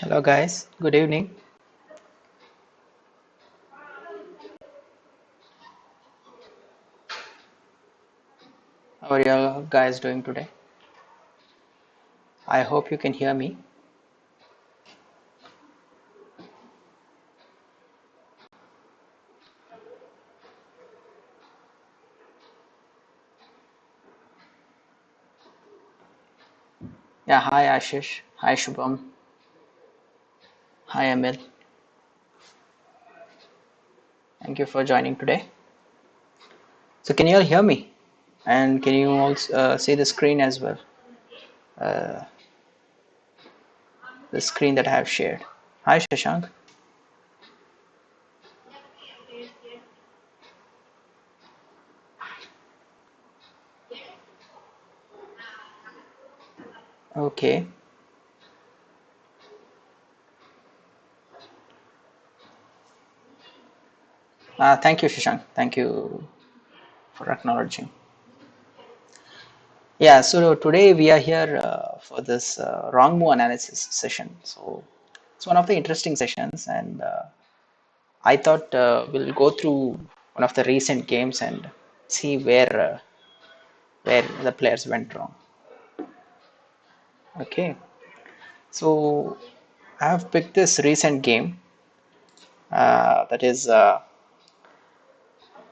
Hello guys, good evening. How are you guys doing today? I hope you can hear me. Yeah, hi Ashish, hi Shubham, hi Emil. Thank you for joining today. So can you all hear me? And can you also see the screen as well? The screen that I have shared. Hi Shashank. Okay. Thank you Shashank. Thank you for acknowledging. Yeah, so today we are here for this wrong move analysis session. So it's one of the interesting sessions, and I thought we'll go through one of the recent games and see where the players went wrong. Okay, so I have picked this recent game that is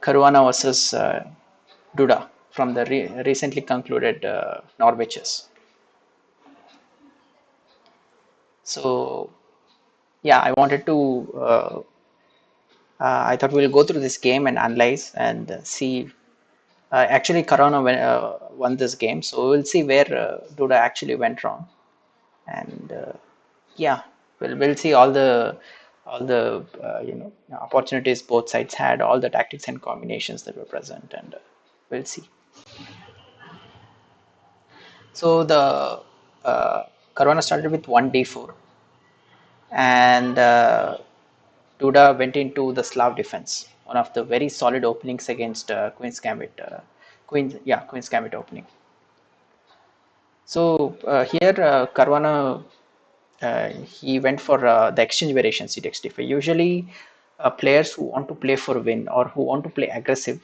Caruana versus Duda from the recently concluded Norwiches. So yeah, I wanted to. I thought we'll go through this game and analyze and see. Actually, Corona won this game, so we'll see where Duda actually went wrong. And yeah, we'll see all the opportunities both sides had, all the tactics and combinations that were present, and we'll see. So the Corona started with 1d4, and Duda went into the Slav defense, one of the very solid openings against Queen's Gambit. Queen's Gambit opening. So here Caruana he went for the exchange variation C65. Usually, players who want to play for win or who want to play aggressive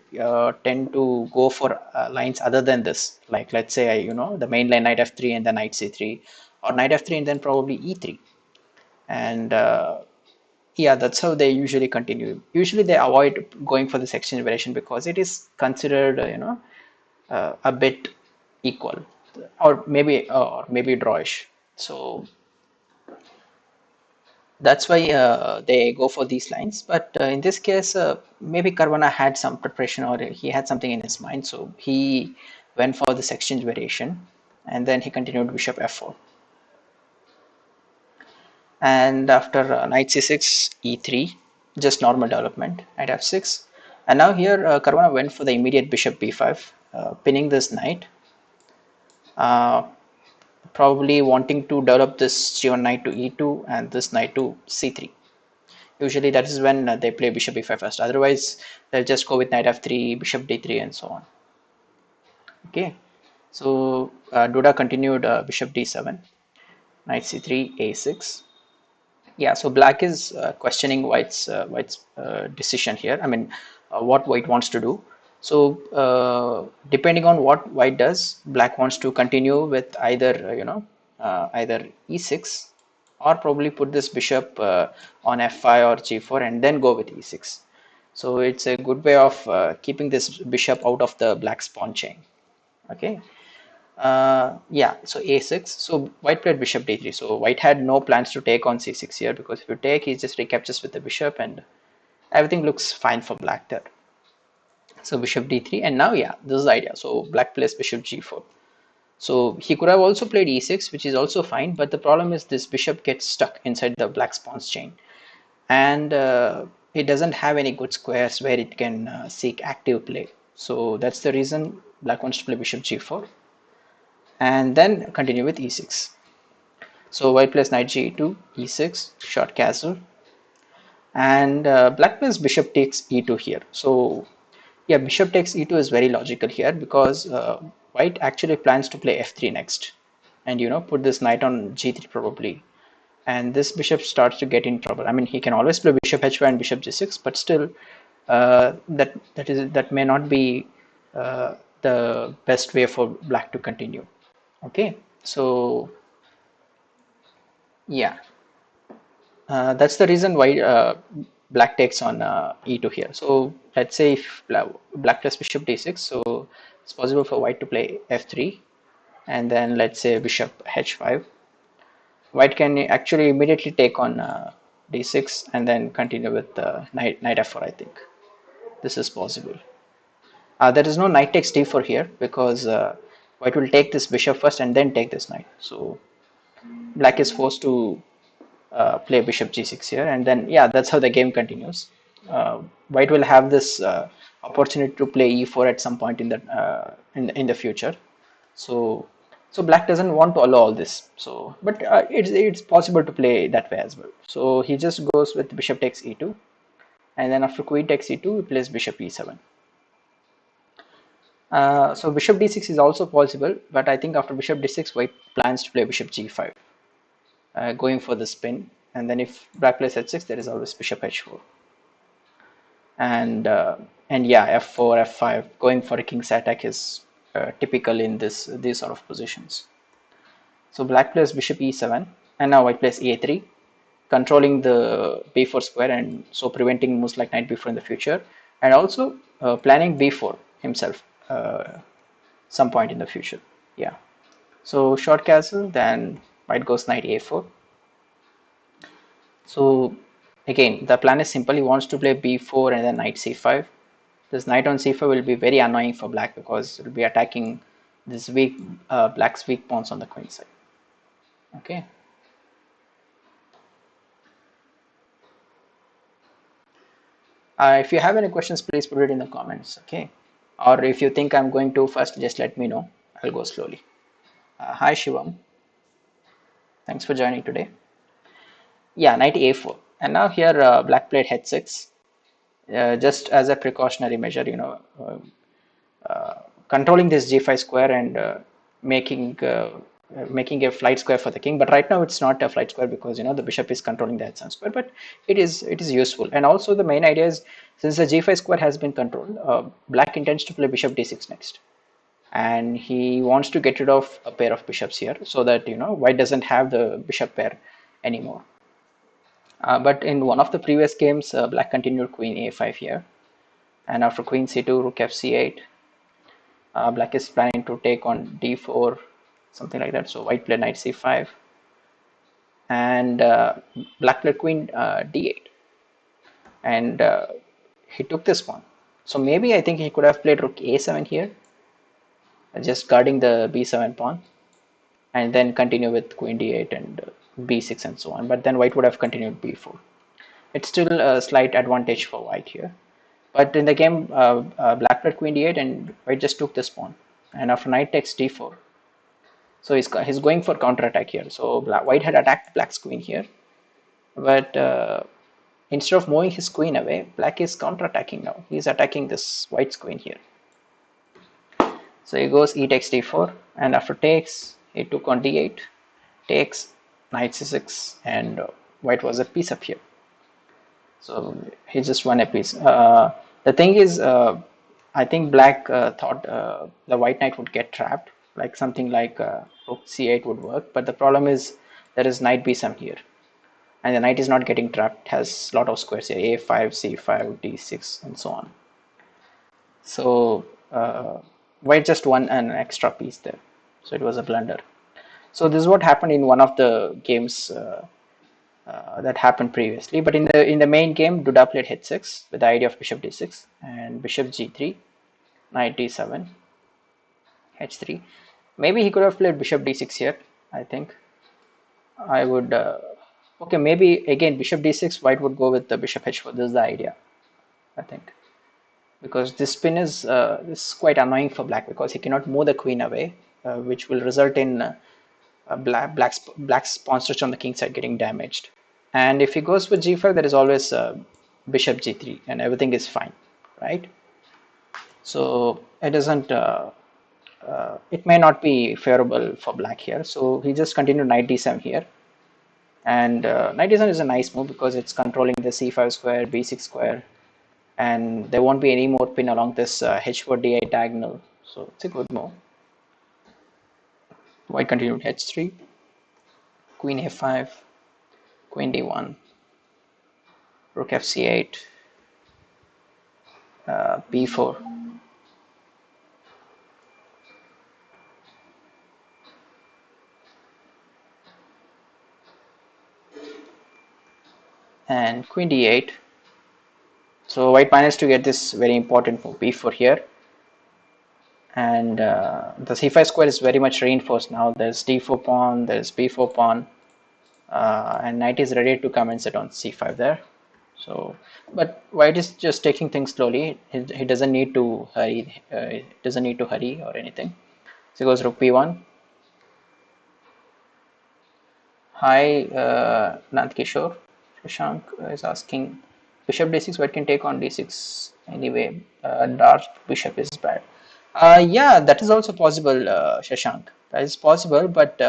tend to go for lines other than this. Like let's say the main line knight f3 and then knight c3, or knight f3 and then probably e3. And yeah, that's how they usually continue. Usually, they avoid going for this exchange variation because it is considered a bit equal, or maybe drawish. So that's why they go for these lines. But in this case, maybe Caruana had some preparation or he had something in his mind, so he went for this exchange variation, and then he continued bishop f4. And after knight c6, e3, just normal development, knight f6. And now here Caruana went for the immediate bishop b5, pinning this knight, uh, probably wanting to develop this g1 knight to e2 and this knight to c3. Usually that is when they play bishop e5 first. Otherwise, they'll just go with knight f3, bishop d3, and so on. Okay. So Duda continued bishop d7, knight c3, a6. Yeah. So black is questioning white's decision here. I mean, what white wants to do. So depending on what white does, black wants to continue with either either e6, or probably put this bishop on f5 or g4 and then go with e6. So it's a good way of keeping this bishop out of the black's pawn chain. Okay. Yeah, so a6. So white played bishop d3. So white had no plans to take on c6 here, because if you take, he just recaptures with the bishop and everything looks fine for black there. So bishop d3, and now yeah, this is the idea. So black plays bishop g4. So he could have also played e6, which is also fine, but the problem is this bishop gets stuck inside the black's pawn's chain, and it doesn't have any good squares where it can seek active play. So that's the reason black wants to play bishop g4 and then continue with e6. So white plays knight g2, e6, short castle, and black plays bishop takes e2 here. So yeah, bishop takes e2 is very logical here, because white actually plans to play f3 next, and put this knight on g3 probably. and this bishop starts to get in trouble. I mean, he can always play bishop h5 and bishop g6, but still, that may not be the best way for black to continue. Okay, so yeah, that's the reason why black takes on e2 here. So let's say if black plays bishop d6, so it's possible for white to play f3, and then let's say bishop h5. White can actually immediately take on d6 and then continue with knight f4. I think this is possible. There is no knight takes d4 here because white will take this bishop first and then take this knight. So black is forced to play bishop g6 here, and then yeah, that's how the game continues. White will have this opportunity to play e4 at some point in the in the future. So black doesn't want to allow all this. So but it's possible to play that way as well. So he just goes with bishop takes e2, and then after queen takes e2, he plays bishop e7. So bishop d6 is also possible, but I think after bishop d6, white plans to play bishop g5, going for the spin. And then if black plays h6, there is always bishop h4, and yeah, f4, f5, going for a king's attack is typical in these sort of positions. So black plays bishop e7, and now white plays a3, controlling the b4 square, and so preventing moves like knight b4 in the future, and also planning b4 himself some point in the future. Yeah. So short castle, then white goes knight a4. So again, the plan is simple. He wants to play b4 and then knight c5. This knight on c5 will be very annoying for black because it will be attacking this weak black's weak pawns on the queen side. Okay. If you have any questions, please put it in the comments. Okay. Or if you think I'm going too fast, just let me know. I'll go slowly. Hi Shivam. Thanks for joining today. Yeah, knight a4. And now here black played h6. Just as a precautionary measure, controlling this g5 square and making a flight square for the king. But right now it's not a flight square because the bishop is controlling the h7 square. But it is useful. And also the main idea is, since the g5 square has been controlled, black intends to play bishop d6 next, and he wants to get rid of a pair of bishops here so that white doesn't have the bishop pair anymore. But in one of the previous games, black continued queen a5 here, and after queen c2, rook f c8, black is planning to take on d4, something like that. So white played knight c5, and black played queen d8, and he took this pawn. So maybe I think he could have played rook a7 here, just guarding the b7 pawn, and then continue with queen d8 and b6 and so on. But then white would have continued b4. It's still a slight advantage for white here. But in the game, black played queen d8 and white just took this pawn. And after knight takes d4, so he's going for counterattack here. So white had attacked black's queen here, but instead of moving his queen away, black is counterattacking now. He's attacking this white's queen here. So he goes e takes d4, and after takes, he took on d8, takes, knight c6, and white was a piece up here. So he just won a piece. The thing is, I think black thought the white knight would get trapped, like something like rook c8 would work. But the problem is there is knight b7 here, and the knight is not getting trapped. It has a lot of squares here: a5, c5, d6, and so on. So white just won an extra piece there. So it was a blunder. So this is what happened in one of the games that happened previously. But in the main game, Duda played h6 with the idea of bishop d6 and bishop g3, knight d7, h3. Maybe he could have played bishop d6 here. I think I would. Okay, maybe again bishop d6. White would go with the bishop h4. This is the idea, I think, because this spin is quite annoying for black because he cannot move the queen away, which will result in black's pawn stretch on the king side getting damaged. And if he goes with g5, there is always bishop g3 and everything is fine, right? So it doesn't it may not be favorable for black here. So he just continued knight d7 here, And knight e7 is a nice move because it's controlling the c5 square, b6 square, and there won't be any more pin along this h4 d8 diagonal. So it's a good move. White continued h3, queen a5, queen d1, rook fc8, b4. And queen d8. So white managed to get this very important move b4 here, and the c5 square is very much reinforced now. There's d4 pawn, there's b4 pawn, and knight is ready to come and sit on c5 there. So, but white is just taking things slowly. He doesn't need to hurry. Doesn't need to hurry or anything. So he goes rook b1. Hi, Nand Kishore. Shashank is asking, bishop d6, white can take on d6 anyway. Dark bishop is bad. Yeah, that is also possible, Shashank. That is possible, but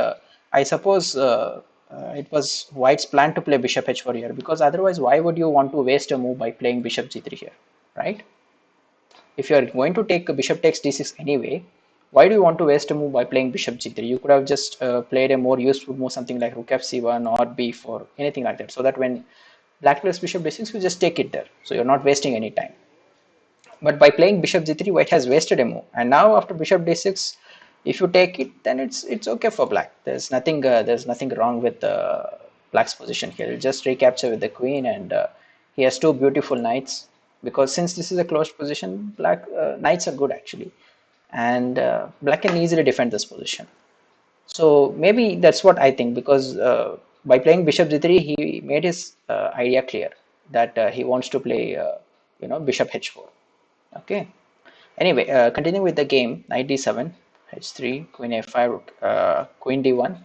I suppose it was white's plan to play bishop h4 here, because otherwise, why would you want to waste a move by playing bishop g3 here, right? If you are going to take a bishop takes d6 anyway, why do you want to waste a move by playing bishop g3? You could have just played a more useful move, something like rook f c1 or b4, anything like that, so that when black plays bishop d6, you just take it there, so you're not wasting any time. But by playing bishop g3, white has wasted a move, and now after bishop d6, if you take it, then it's okay for black. There's nothing wrong with black's position here. He'll just recapture with the queen, and he has two beautiful knights. Because since this is a closed position, black knights are good actually, and black can easily defend this position. So maybe that's what I think, because by playing bishop g3, he made his idea clear that he wants to play, bishop h4. Okay. Anyway, continuing with the game, knight d7, h3, queen a5, queen d1,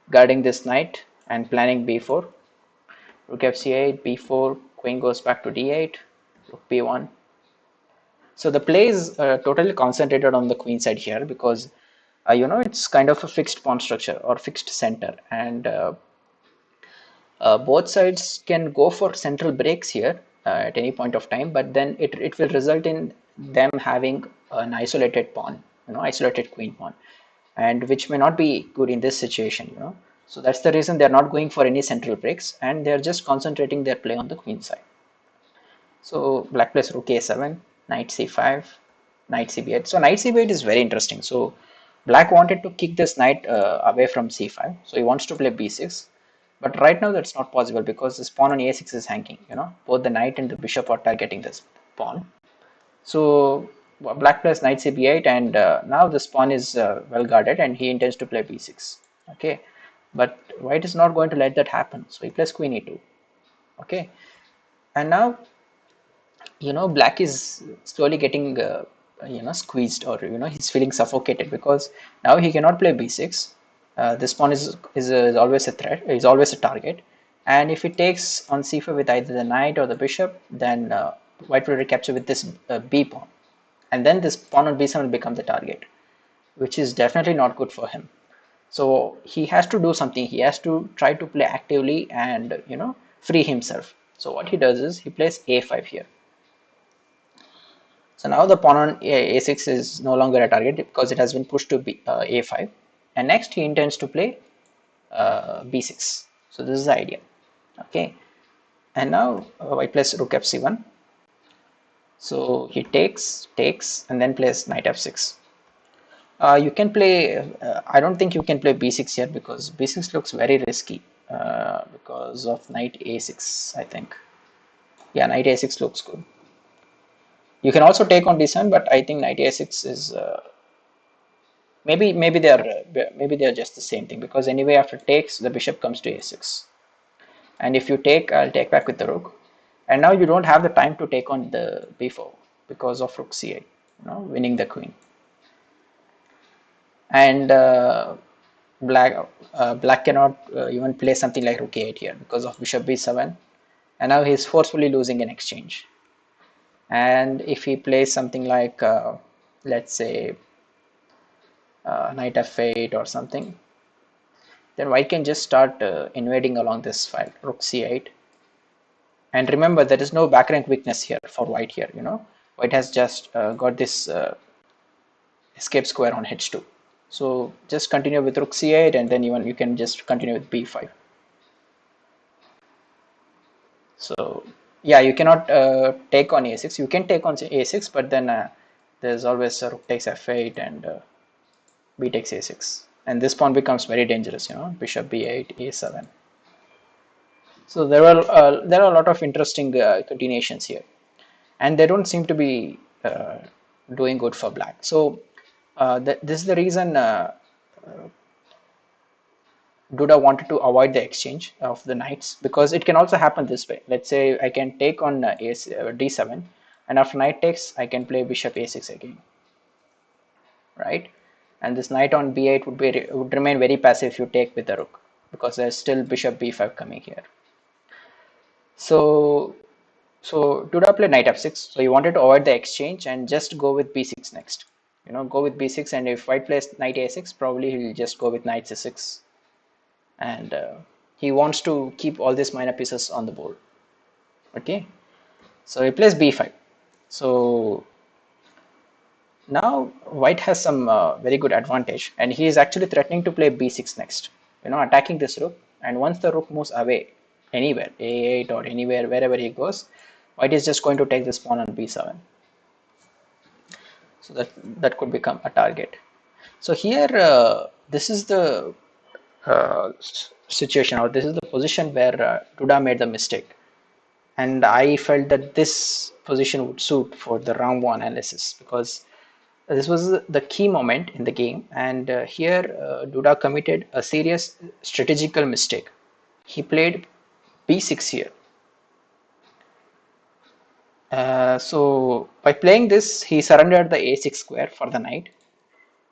guarding this knight and planning b4, rook fc8, b4, queen goes back to d8, rook b1. So the play is totally concentrated on the queen side here, because it's kind of a fixed pawn structure or fixed center, and both sides can go for central breaks here at any point of time, but then it will result in them having an isolated pawn, isolated queen pawn, and which may not be good in this situation. So that's the reason they're not going for any central breaks, and they're just concentrating their play on the queen side. So black plays rook a7, knight c5, knight cb8. So knight cb8 is very interesting. So black wanted to kick this knight away from c5, so he wants to play b6. But right now that's not possible, because this pawn on a6 is hanging. Both the knight and the bishop are targeting this pawn. So black plays knight cb8, and now this pawn is well guarded, and he intends to play b6. Okay, but white is not going to let that happen. So he plays queen e2. Okay, and now black is slowly getting squeezed, or he's feeling suffocated, because now he cannot play b6. This pawn is always a threat, is always a target, and if he takes on c5 with either the knight or the bishop, then white will recapture with this b pawn, and then this pawn on b7 will become the target, which is definitely not good for him. So he has to do something. He has to try to play actively and free himself. So what he does is he plays a5 here. So now the pawn on a6 is no longer a target, because it has been pushed to a5, and next he intends to play b6. So this is the idea. Okay, and now white plays rook f c1. So he takes, and then plays knight f6. You can play, I don't think you can play b6 here, because b6 looks very risky because of knight a6, I think. Yeah, knight a6 looks good. You can also take on d7, but I think knight a6 is maybe they are just the same thing, because anyway after takes the bishop comes to a6, and if you take, I'll take back with the rook, and now you don't have the time to take on the b4 because of rook c8, winning the queen. And black cannot even play something like rook a8 here because of bishop b7, and now he's forcefully losing an exchange. And if he plays something like let's say knight f8 or something, then white can just start invading along this file, rook c8. And remember, there is no back rank weakness here for white here, you know. White has just got this escape square on h2. So just continue with rook c8, and then even you can just continue with b5. So yeah, you cannot take on a6. You can take on a6, but then there's always rook takes f8 and b takes a6. And this pawn becomes very dangerous, you know, bishop b8, a7. So there are a lot of interesting continuations here, and they don't seem to be doing good for black. So this is the reason Duda wanted to avoid the exchange of the knights, because it can also happen this way. Let's say I can take on d7, and after knight takes, I can play bishop a6 again, right? And this knight on b8 would remain very passive if you take with the rook, because there's still bishop b5 coming here. So Duda played knight f6. So he wanted to avoid the exchange and just go with b6 next. You know, go with b6, and if white plays knight a6, probably he'll just go with knight c6, and he wants to keep all these minor pieces on the board. Okay, so he plays b5. So now white has some very good advantage, and he is actually threatening to play b6 next, you know, attacking this rook. And once the rook moves away anywhere, a8 or anywhere, wherever he goes, white is just going to take this pawn on b7. So that could become a target. So here this is the situation, or this is the position where Duda made the mistake, and I felt that this position would suit for the round one analysis, because this was the key moment in the game, and here Duda committed a serious strategical mistake. He played b6 here. So by playing this, he surrendered the a6 square for the knight,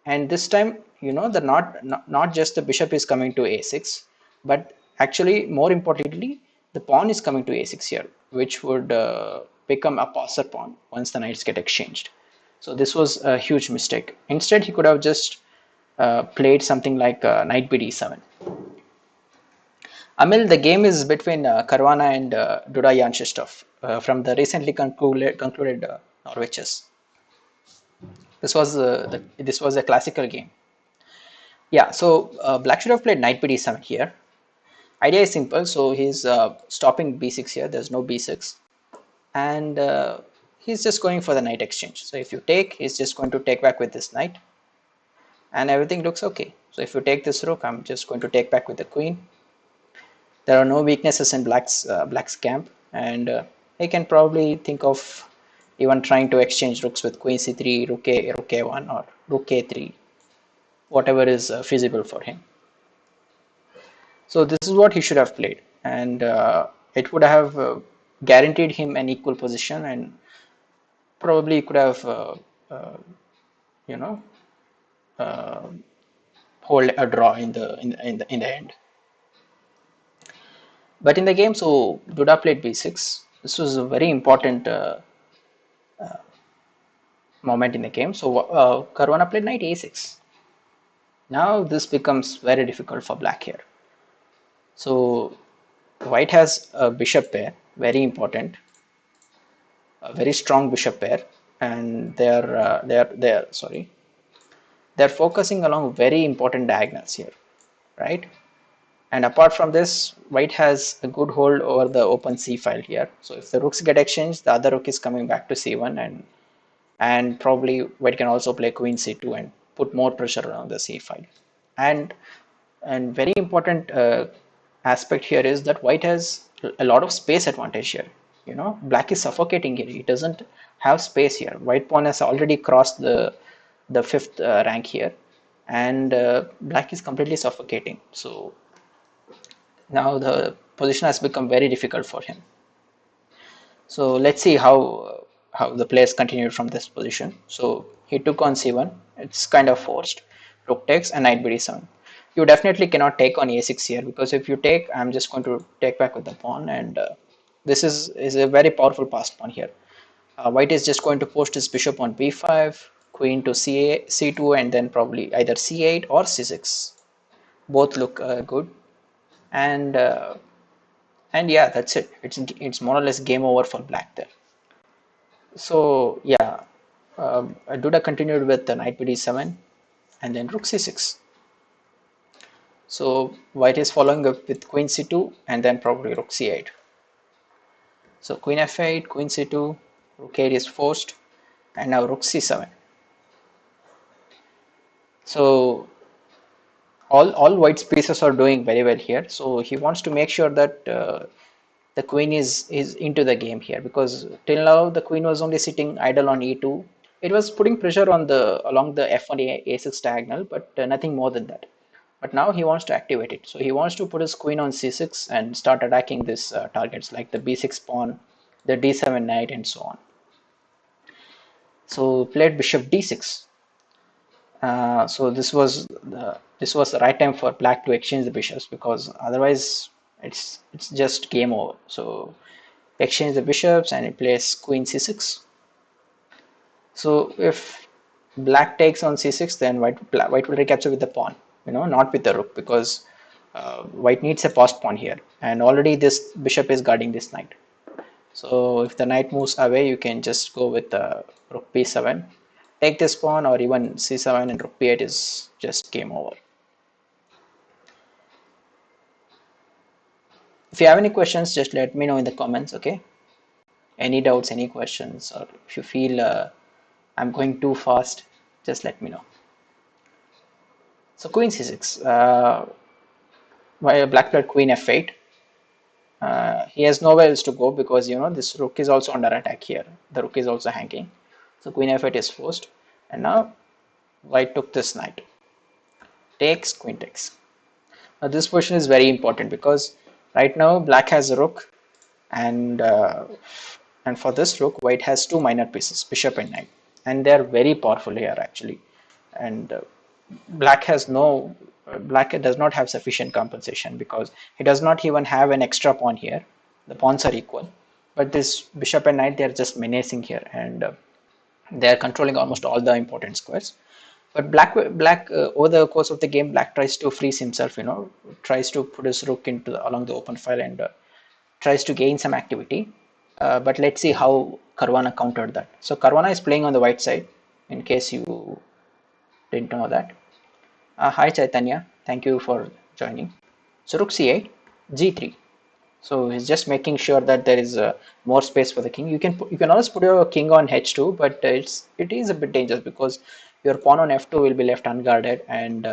and this time, you know, the not just the bishop is coming to a6, but actually more importantly, the pawn is coming to a6 here, which would become a passer pawn once the knights get exchanged. So this was a huge mistake. Instead, he could have just played something like knight bd7. Amil, the game is between Caruana and Duda Janshistov from the recently concluded Norway chess. This was a classical game. Yeah, so black should have played knight bd7 here. Idea is simple. So he's stopping b6 here. There's no b6, and he's just going for the knight exchange. So if you take, he's just going to take back with this knight, and everything looks okay. So if you take this rook, I'm just going to take back with the queen. There are no weaknesses in black's camp, and he can probably think of even trying to exchange rooks with queen c3, rook a1, or rook a3, whatever is feasible for him. So this is what he should have played, and it would have guaranteed him an equal position, and probably could have you know, hold a draw in the end. But in the game, so Duda played b6. This was a very important moment in the game. So Caruana played knight a6. Now this becomes very difficult for black here. So white has a bishop pair, very important, a very strong bishop pair, and they're focusing along very important diagonals here, right? And apart from this, white has a good hold over the open c file here. So if the rooks get exchanged, the other rook is coming back to c1, and probably white can also play queen c2 and put more pressure around the c file. And very important aspect here is that white has a lot of space advantage here. You know, black is suffocating here. He doesn't have space here. White pawn has already crossed the fifth rank here, and black is completely suffocating. So now the position has become very difficult for him. So let's see how the players continued from this position. So he took on c1. It's kind of forced. Rook takes and knight bd7. You definitely cannot take on a6 here, because if you take, I'm just going to take back with the pawn, and this is a very powerful passed pawn here. White is just going to post his bishop on b5, queen to c2, and then probably either c8 or c6. Both look good, and yeah, that's it. It's more or less game over for black there. So yeah, Duda continued with the knight bd7 and then rook c6. So white is following up with queen c2 and then probably rook c8. So queen f8, queen c2, rook 8 is forced, and now rook c7. So all white's pieces are doing very well here. So he wants to make sure that the queen is into the game here, because till now the queen was only sitting idle on e2. It was putting pressure on the along the f1 a6 diagonal, but nothing more than that. But now he wants to activate it. So he wants to put his queen on c6 and start attacking these targets like the b6 pawn, the d7 knight, and so on. So played bishop d6. So this was the right time for black to exchange the bishops, because otherwise it's just game over. So exchange the bishops and he plays queen c6. So if black takes on c6, then white will recapture with the pawn, not with the rook, because white needs a passed pawn here, and already this bishop is guarding this knight. So if the knight moves away, you can just go with rook b7, take this pawn, or even c7 and rook b8 is just game over. If you have any questions, just let me know in the comments, okay? Any doubts, any questions, or if you feel I'm going too fast, just let me know. So queen c6, black played queen f8. He has nowhere else to go, because this rook is also under attack here. The rook is also hanging. So queen f8 is forced, and now white took this knight. Takes, queen takes. Now this position is very important, because right now black has a rook, and for this rook white has two minor pieces, bishop and knight, and they are very powerful here actually. And black has no black does not have sufficient compensation, because he does not even have an extra pawn here. The pawns are equal, but this bishop and knight, they are just menacing here, and they are controlling almost all the important squares. But black over the course of the game, black tries to freeze himself, tries to put his rook into along the open file, and tries to gain some activity. But let's see how Caruana countered that. So Caruana is playing on the white side, in case you didn't know that. Hi Chaitanya, thank you for joining. So rook c8, g3. So he's just making sure that there is more space for the king. You can always put your king on h2, but it is a bit dangerous, because your pawn on f2 will be left unguarded, and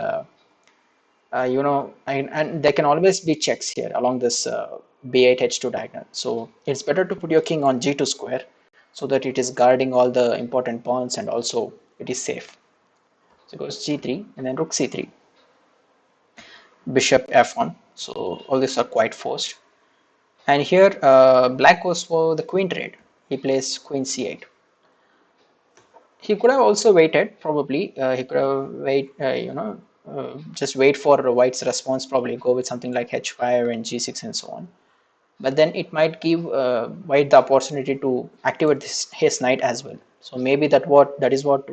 and there can always be checks here along this b8 h2 diagonal. So it's better to put your king on g2 square, so that it is guarding all the important pawns, and also it is safe. So it goes g3 and then rook c3, bishop f1. So all these are quite forced. And here black goes for the queen trade. He plays queen c8. He could have also waited, probably. He could have just wait for white's response, probably go with something like h5 and g6 and so on. But then it might give white the opportunity to activate his knight as well. So maybe that is what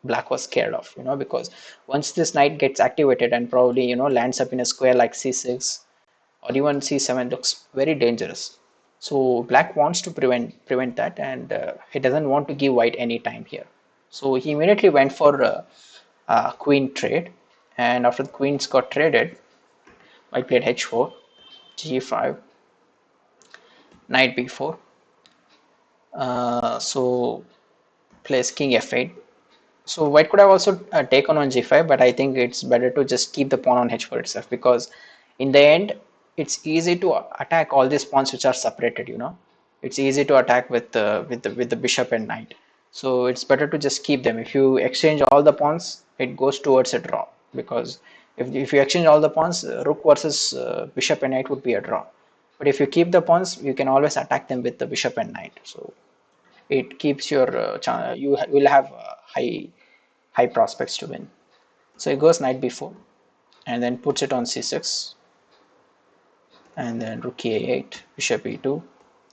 black was scared of, because once this knight gets activated and probably lands up in a square like c6 or even c7, looks very dangerous. So black wants to prevent that, and he doesn't want to give white any time here. So he immediately went for queen trade, and after the queens got traded, white played h4, g5, knight b4. So plays king f8. So white could have also taken on g5, but I think it's better to just keep the pawn on h4 itself, because in the end it's easy to attack all these pawns which are separated. It's easy to attack with the bishop and knight. So it's better to just keep them. If you exchange all the pawns, it goes towards a draw, because if you exchange all the pawns, rook versus bishop and knight would be a draw. But if you keep the pawns, you can always attack them with the bishop and knight. So it keeps your you will have high prospects to win. So he goes knight b4 and then puts it on c6, and then rook a8, bishop e2.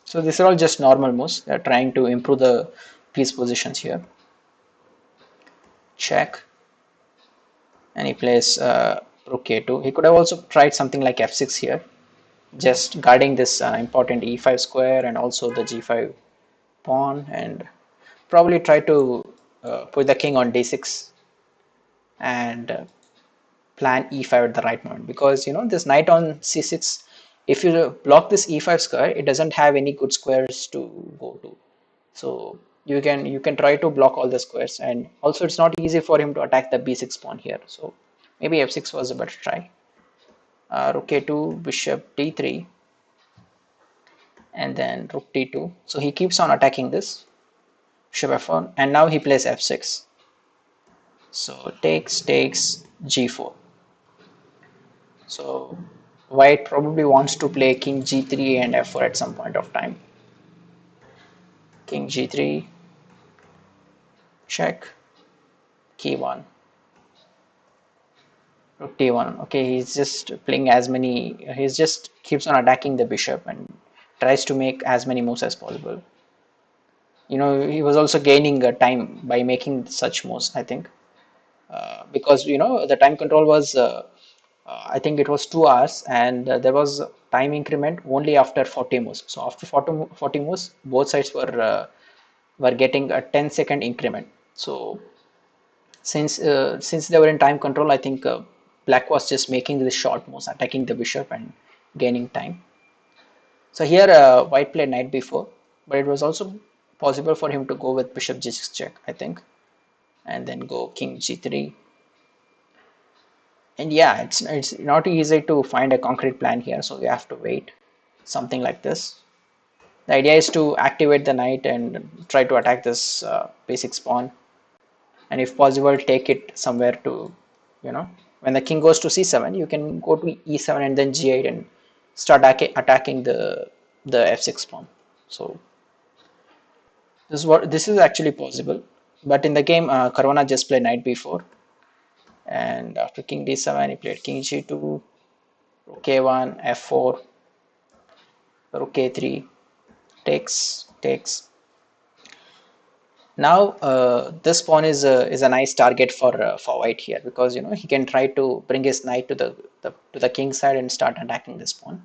So these are all just normal moves. They are trying to improve the piece positions here. Check, and he plays rook a2. He could have also tried something like f6 here, just guarding this important e5 square and also the g5 pawn, and probably try to put the king on d6 and plan e5 at the right moment, because this knight on c6, if you block this e5 square, it doesn't have any good squares to go to. So you can try to block all the squares, and also it's not easy for him to attack the b6 pawn here. So maybe f6 was a better try. Rook a2, bishop d3, and then rook d2. So he keeps on attacking this bishop f1, and now he plays f6. So takes g4. So white probably wants to play king g3 and f4 at some point of time. King g3, check, key 1, rook d1. Okay, he's just playing as many, he's just keeps on attacking the bishop and tries to make as many moves as possible. He was also gaining time by making such moves, I think, because the time control was, I think it was 2 hours, and there was time increment only after 40 moves. So after 40 moves, both sides were getting a 10-second increment. So since they were in time control, I think black was just making the short moves, attacking the bishop and gaining time. So here white played knight b4, but it was also possible for him to go with bishop g6 check, I think, and then go king g3. And yeah, it's not easy to find a concrete plan here, so you have to wait. Something like this. The idea is to activate the knight and try to attack this basic pawn, and if possible, take it somewhere to, when the king goes to c7, you can go to e7 and then g8 and start attacking the f6 pawn. So this is actually possible, but in the game, Caruana just played knight b4, and after king d7, he played king g2, rook a1, f4, rook a3, takes. Now this pawn is a nice target for white here, because he can try to bring his knight to the king side and start attacking this pawn.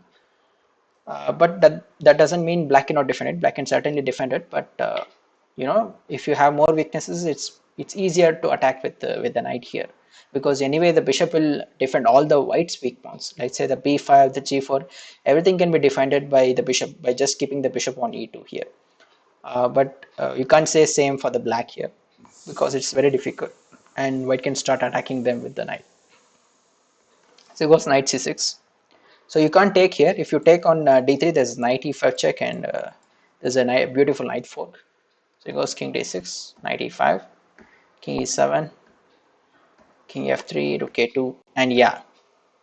But that doesn't mean black cannot defend it. Black can certainly defend it, but if you have more weaknesses, it's easier to attack with the knight here, because anyway the bishop will defend all the white's weak pawns. Let's say the b5, the g4, everything can be defended by the bishop by just keeping the bishop on e2 here. But you can't say same for the black here, because it's very difficult, and white can start attacking them with the knight. So it goes knight c6. So you can't take here. If you take on d3, there's knight e5 check, and there's a beautiful knight fork. So it goes king d6, knight e5, king e7, king f3, rook a2, and yeah.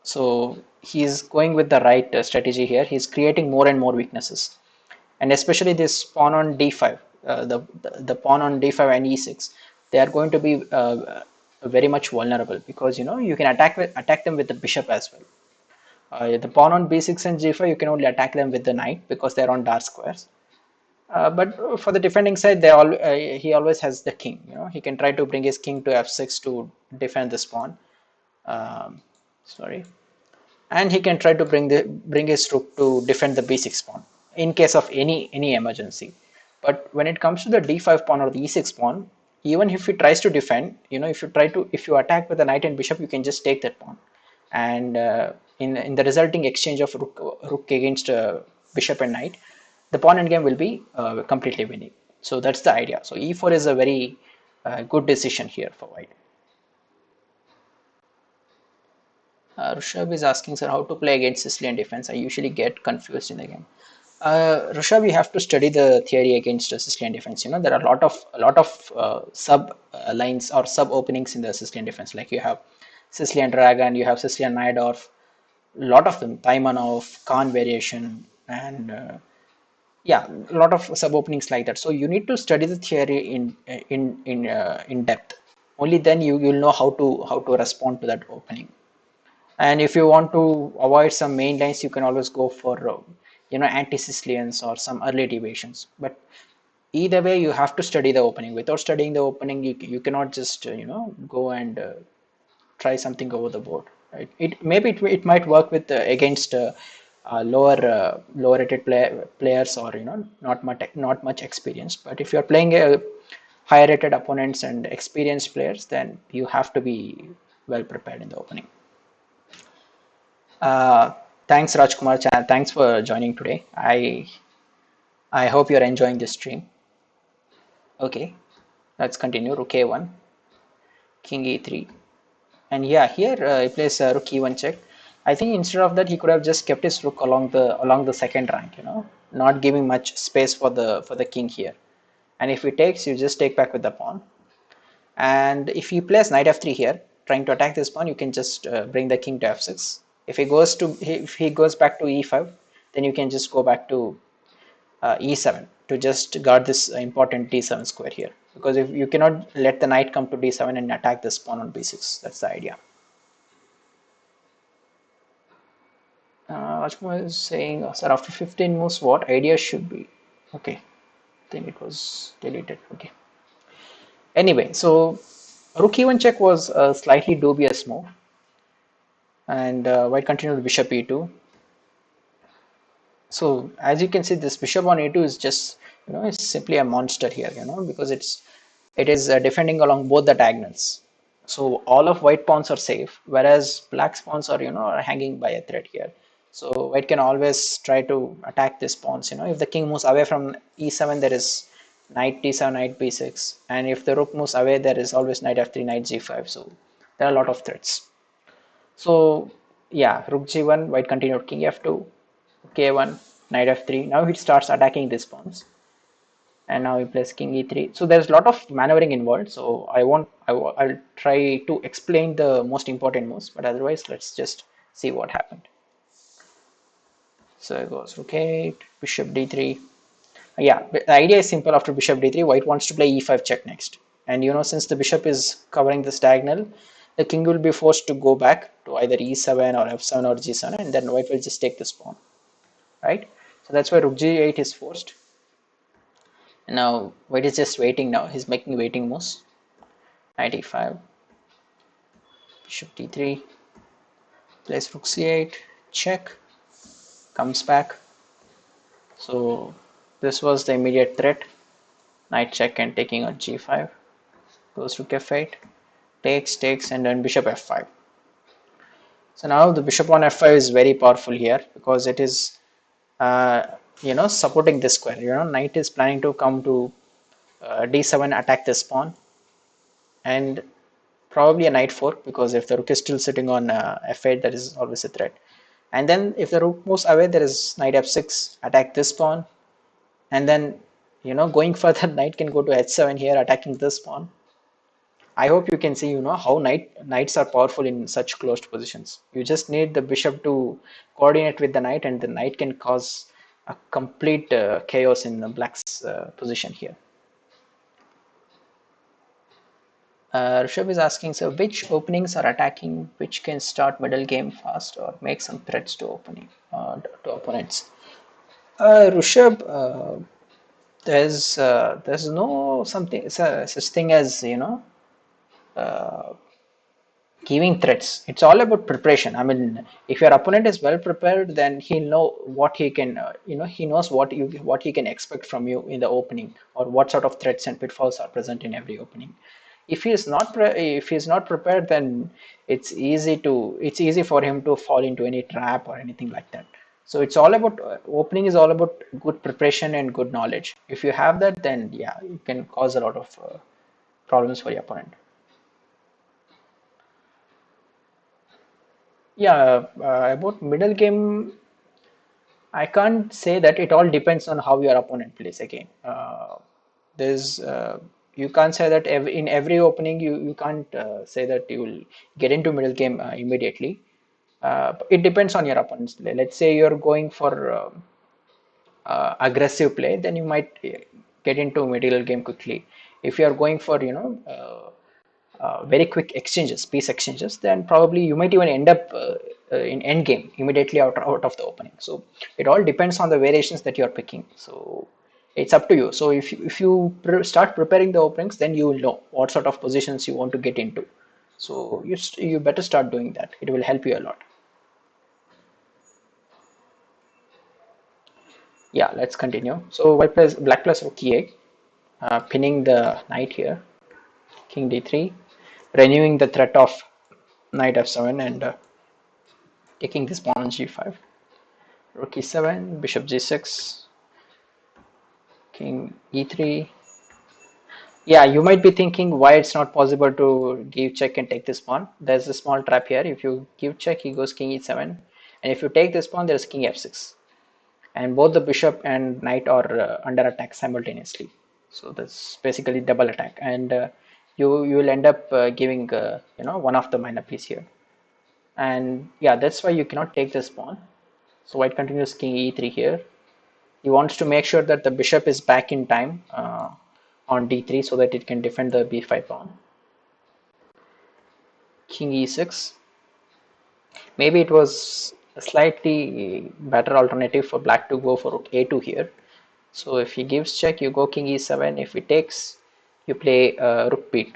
So he's going with the right strategy here. He's creating more and more weaknesses, and especially this pawn on d5, the pawn on d5 and e6, they are going to be very much vulnerable, because you can attack them with the bishop as well. The pawn on b6 and g5, you can only attack them with the knight because they're on dark squares. But for the defending side, he always has the king. He can try to bring his king to f6 to defend this pawn. Sorry, and he can try to bring his rook to defend the b6 pawn in case of any emergency. But when it comes to the d5 pawn or the e6 pawn, even if he tries to defend, if you attack with the knight and bishop, you can just take that pawn, and in the resulting exchange of rook against bishop and knight, the pawn endgame will be completely winning. So that's the idea. So e4 is a very good decision here for white. Rishabh is asking, sir, how to play against Sicilian defense. I usually get confused in the game. Rishabh, you have to study the theory against Sicilian defense. There are a lot of sub lines or sub openings in the Sicilian defense. Like you have Sicilian Dragon, you have Sicilian Najdorf, a lot of them, Taimanov, Khan variation, and yeah, a lot of sub openings like that. So you need to study the theory in depth. Only then you'll know how to respond to that opening. And if you want to avoid some main lines, you can always go for anti-Sicilians or some early deviations. But either way, you have to study the opening. Without studying the opening, you cannot just go and try something over the board. It maybe it might work with against lower rated players, or not much experienced. But if you're playing higher rated opponents and experienced players, then you have to be well prepared in the opening. Uh, Thanks, Rajkumar Chan. Thanks for joining today. I hope you're enjoying this stream. Okay, let's continue. Rook a1, king e3, and yeah, here he plays rook e1 check. I think instead of that, he could have just kept his rook along the second rank. Not giving much space for the king here. And if he takes, you just take back with the pawn. And if he plays knight f3 here, trying to attack this pawn, you can just bring the king to f6. If he goes back to e5, then you can just go back to e7 to just guard this important d7 square here, because if you cannot let the knight come to d7 and attack this pawn on b6. That's the idea. Rajkumar is saying, sir, after 15 moves, what idea should be? Okay, I think it was deleted. Okay. Anyway, so rook e1 check was a slightly dubious move, and white continued bishop e2. So as you can see, this bishop on a2 is just, it's simply a monster here, because it is defending along both the diagonals. So all of white pawns are safe, whereas black pawns are hanging by a thread here. So white can always try to attack these pawns. If the king moves away from e7, there is knight d7, knight b6, and if the rook moves away, there is always knight f3, knight g5. So there are a lot of threats. So yeah, rook g1, white continued king f2, k1, knight f3. Now he starts attacking these pawns, and now he plays king e3. So there's a lot of maneuvering involved. So I'll try to explain the most important moves, but otherwise let's just see what happened. So it goes rook 8, bishop d3. Yeah, the idea is simple. After bishop d3, white wants to play e5 check next, and since the bishop is covering this diagonal, the king will be forced to go back to either e7 or f7 or g7, and then white will just take this pawn, right? So that's why rook g8 is forced. And now white is just waiting. Now he's making waiting moves. Knight e5, bishop d3, plays rook c8, check, comes back. So this was the immediate threat. Knight check and taking on g5, goes rook f8, takes, and then bishop f5. So now the bishop on f5 is very powerful here, because it is supporting this square. Knight is planning to come to d7, attack this pawn, and probably a knight fork, because if the rook is still sitting on f8, that is always a threat. And then if the rook moves away, there is knight f6, attack this pawn, and then going further, knight can go to h7 here, attacking this pawn. I hope you can see how knights are powerful in such closed positions. You just need the bishop to coordinate with the knight, and the knight can cause a complete chaos in the black's position here. Rishabh is asking, so which openings are attacking, which can start middle game fast or make some threats to to opponents? Rishabh, there's no such thing as giving threats. It's all about preparation. I mean, if your opponent is well prepared, then he'll know what he can, he knows what he can expect from you in the opening, or what sort of threats and pitfalls are present in every opening. If he is not prepared, then it's easy for him to fall into any trap or anything like that. So it's all about opening is all about good preparation and good knowledge. If you have that, then yeah, you can cause a lot of problems for your opponent. Yeah, about middle game, I can't say that. It all depends on how your opponent plays again. There's You can't say that in every opening you can't say that you will get into middle game immediately. It depends on your opponent's play. Let's say you're going for aggressive play, then you might get into middle game quickly. If you are going for very quick exchanges, piece exchanges, then probably you might even end up in end game immediately out of the opening. So it all depends on the variations that you're picking. So it's up to you. So if you start preparing the openings, then you will know what sort of positions you want to get into. So you better start doing that. It will help you a lot. Yeah, let's continue. So black plays rook e8, pinning the knight here, king d3, renewing the threat of knight f7 and taking this pawn on g5, rook e7, bishop g6, king e3. Yeah, you might be thinking why it's not possible to give check and take this pawn. There's a small trap here. If you give check, he goes king e7, and if you take this pawn, there's king f6, and both the bishop and knight are under attack simultaneously. So that's basically double attack, and you will end up giving one of the minor piece here, and yeah, that's why you cannot take this pawn. So white continues king e3 here. He wants to make sure that the bishop is back in time on d3 so that it can defend the b5 pawn. King e6. Maybe it was a slightly better alternative for black to go for rook a2 here. So if he gives check, you go king e7. If he takes, you play rook b2.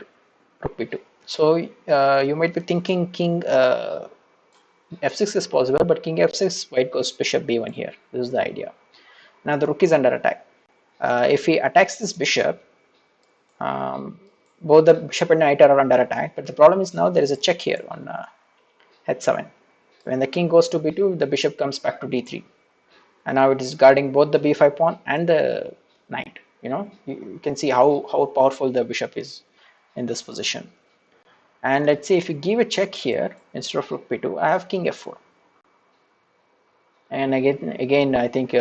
Rook b2. So you might be thinking king f6 is possible, but king f6, white goes bishop b1 here. This is the idea. Now the rook is under attack. If he attacks this bishop, both the bishop and knight are under attack. But the problem is now there is a check here on h7. When the king goes to b2, the bishop comes back to d3, and now it is guarding both the b5 pawn and the knight. You can see how powerful the bishop is in this position. And let's say if you give a check here instead of rook b2, I have king f4. And again, I think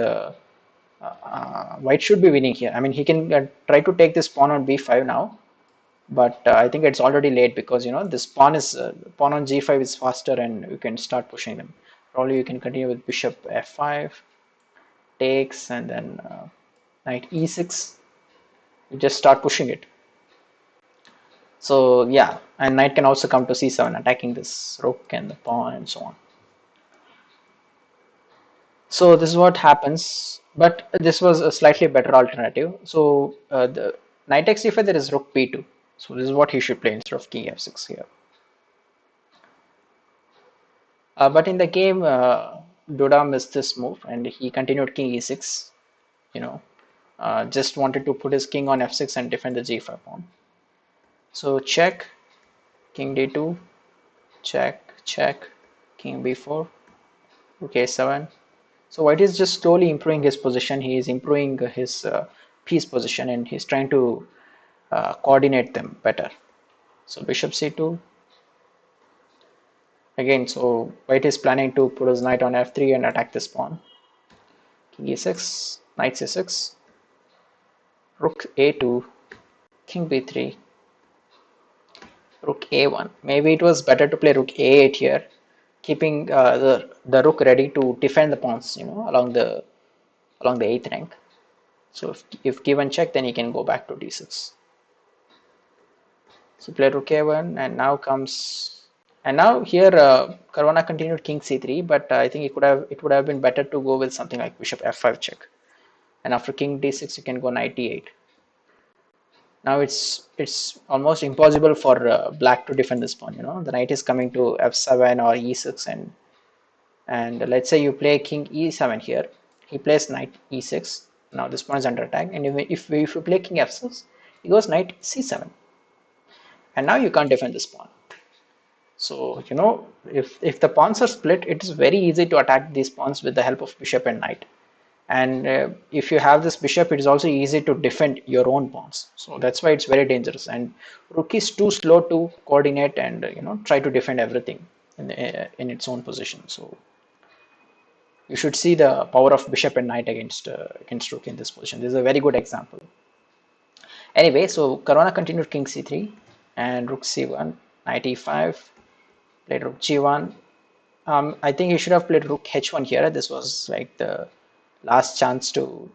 white should be winning here. I mean, he can try to take this pawn on b5 now, but I think it's already late because this pawn on g5 is faster, and you can start pushing them. Probably you can continue with bishop f5, takes, and then knight e6. You just start pushing it. So yeah, and knight can also come to c7, attacking this rook and the pawn and so on. So this is what happens, but this was a slightly better alternative. So the knight takes c5, there is rook b2. So this is what he should play instead of king f6 here. But in the game, Duda missed this move, and he continued king e6. Just wanted to put his king on f6 and defend the g5 pawn. So check, king d2, check, check, king b4, rook a7. So white is just slowly improving his position. He is improving his piece position, and he's trying to coordinate them better. So bishop c2. Again, so white is planning to put his knight on f3 and attack this pawn. King e6, knight c6, rook a2, king b3, rook a1. Maybe it was better to play rook a8 here, keeping the rook ready to defend the pawns, along the 8th rank. So if given check, then he can go back to d6. So play rook a1, and now here Caruana continued king c3, but I think it would have been better to go with something like bishop f5 check, and after king d6 you can go knight d8. Now it's almost impossible for black to defend this pawn. The knight is coming to f7 or e6, and let's say you play king e7 here. He plays knight e6. Now this pawn is under attack, and if you play king f6, he goes knight c7, and now you can't defend this pawn. So if the pawns are split, it is very easy to attack these pawns with the help of bishop and knight. And if you have this bishop, it is also easy to defend your own pawns. So that's why it's very dangerous. And rook is too slow to coordinate and try to defend everything in its own position. So you should see the power of bishop and knight against rook in this position. This is a very good example. Anyway, so Caruana continued king c3 and rook c1, knight e5, played rook g1. I think he should have played rook h1 here. This was like the last chance to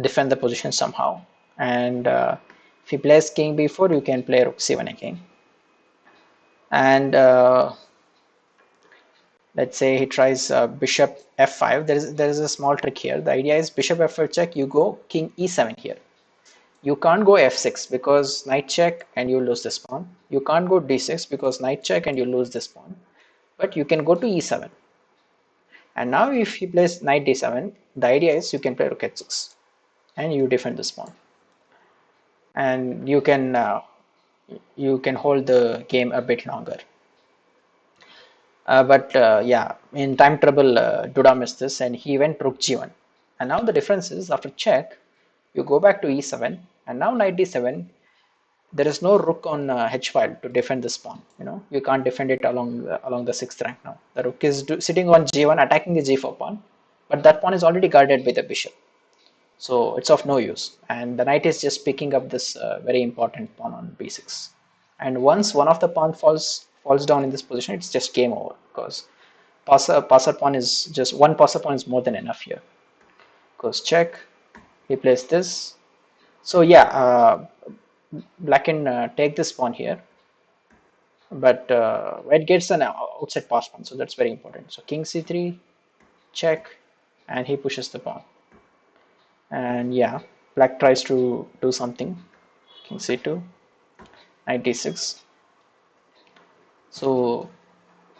defend the position somehow. And if he plays king b4, you can play rook c1 again. And let's say he tries bishop f5. There is a small trick here. The idea is bishop f5 check. You go king e7 here. You can't go f6 because knight check and you lose this pawn. You can't go d6 because knight check and you lose this pawn. But you can go to e7. And now if he plays knight d7, the idea is you can play rook h6 and you defend this pawn. And you can hold the game a bit longer. But yeah, in time trouble, Duda missed this and he went rook g1. And now the difference is after check, you go back to e7 and now knight d7. There is no rook on h file to defend this pawn. You can't defend it along the sixth rank now. The rook is sitting on g1, attacking the g4 pawn, but that pawn is already guarded by the bishop, so it's of no use. And the knight is just picking up this very important pawn on b6. And once one of the pawn falls down in this position, it's just game over because passer pawn is just one passer pawn is more than enough here. Goes check. He plays this. So yeah, black can take this pawn here, but white gets an outside pass pawn, so that's very important. So king c3, check, and he pushes the pawn. And yeah, black tries to do something. King c2, knight d6. So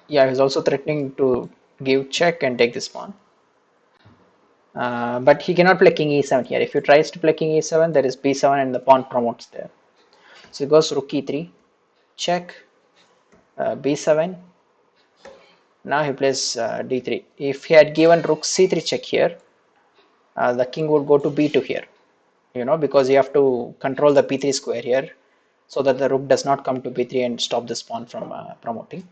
yeah, he's also threatening to give check and take this pawn. But he cannot play king e7 here. If he tries to play king e7, there is b7 and the pawn promotes there. So he goes rook e3, check, b7. Now he plays d3. If he had given rook c3 check here, the king would go to b2 here, because you have to control the p3 square here so that the rook does not come to b3 and stop this pawn from promoting.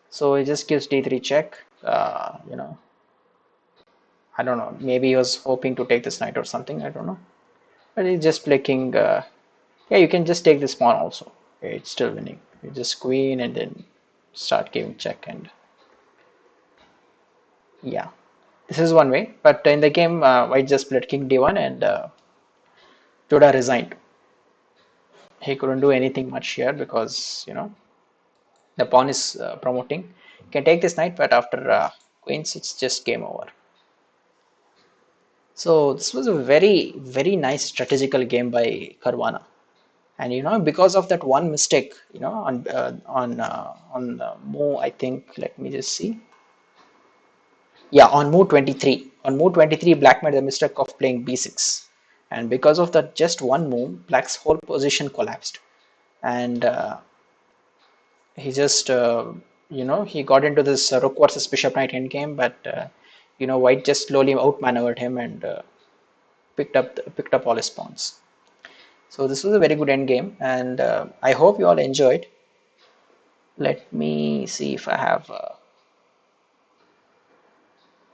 So he just gives d3 check. I don't know, maybe he was hoping to take this knight or something, I don't know. But he's just play king. Yeah, you can just take this pawn also. Okay, it's still winning. You just queen and then start giving check, and yeah, this is one way. But in the game, white just played king d1 and Joda resigned. He couldn't do anything much here because the pawn is promoting. You can take this knight, but after queens, it's just game over. So this was a very, very nice strategical game by Caruana. And because of that one mistake, on move, I think, let me just see. Yeah, on move 23. On move 23, black made the mistake of playing b6. And because of that just one move, black's whole position collapsed. And he just, he got into this rook versus bishop knight endgame, but, white just slowly outmaneuvered him and picked up all his pawns. So this was a very good endgame, and I hope you all enjoyed. Let me see if I have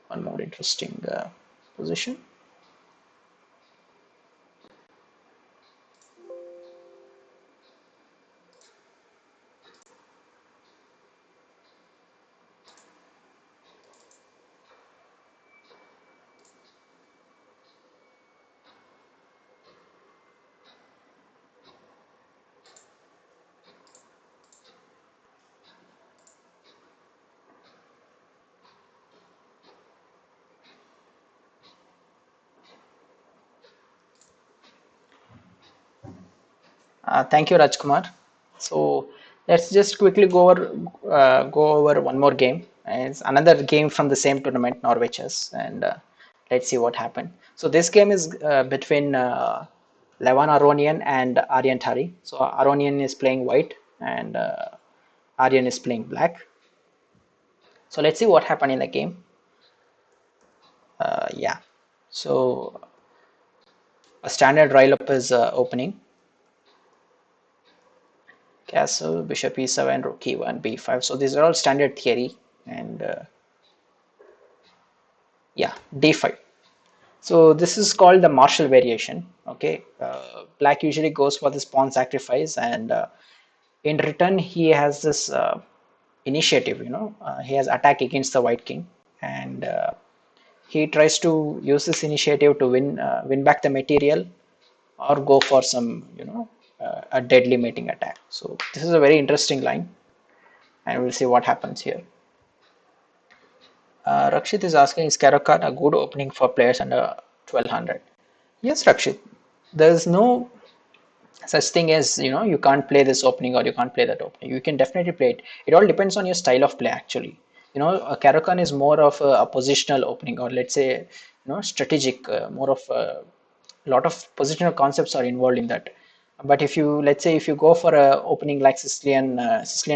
one more interesting position. Thank you, Rajkumar. So let's just quickly go over one more game. It's another game from the same tournament, Norway Chess, and let's see what happened. So this game is between Levan Aronian and Aryan Tari. So Aronian is playing white, and Aryan is playing black. So let's see what happened in the game. Yeah. So a standard roll-up is opening. Castle, bishop e7, rook e1, b5. So these are all standard theory, and yeah, d5. So this is called the Marshall variation. Okay, black usually goes for this pawn sacrifice, and in return he has this initiative. He has attack against the white king, and he tries to use this initiative to win back the material, or go for some a deadly mating attack. So this is a very interesting line, and we'll see what happens here. Rakshit is asking, is Karakhat a good opening for players under 1200? Yes, Rakshit. there's no such thing as, you can't play this opening or you can't play that opening. You can definitely play it. It all depends on your style of play actually. Karokan is more of a positional opening, or let's say, strategic, more of a lot of positional concepts are involved in that. But if you, let's say, if you go for a opening like Sicilian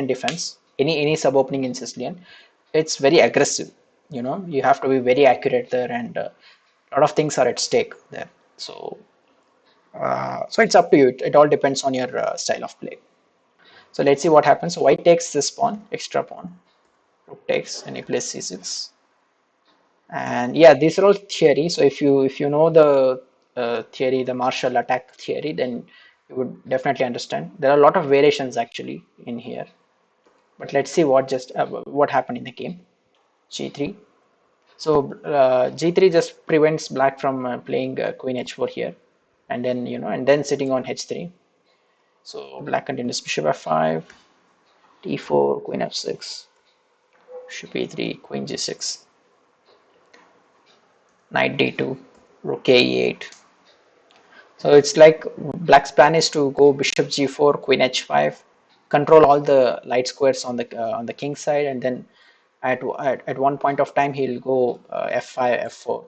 defense, any sub opening in Sicilian, it's very aggressive. You have to be very accurate there, and a lot of things are at stake there. So it's up to you. It all depends on your style of play. So let's see what happens. So white takes this pawn, extra pawn. Rook takes, and he plays c6. And yeah, these are all theory. So if you know the theory, the martial attack theory, then you would definitely understand. There are a lot of variations actually in here. But let's see what happened in the game. G3. So G3 just prevents black from playing queen h4 here, and then sitting on h3. So black continues bishop f5, d4, queen f6, bishop e3, queen g6, knight d2, rook e8. So it's like black's plan is to go bishop g4, queen h5, control all the light squares on the king side, and then at one point of time he'll go f5, f4,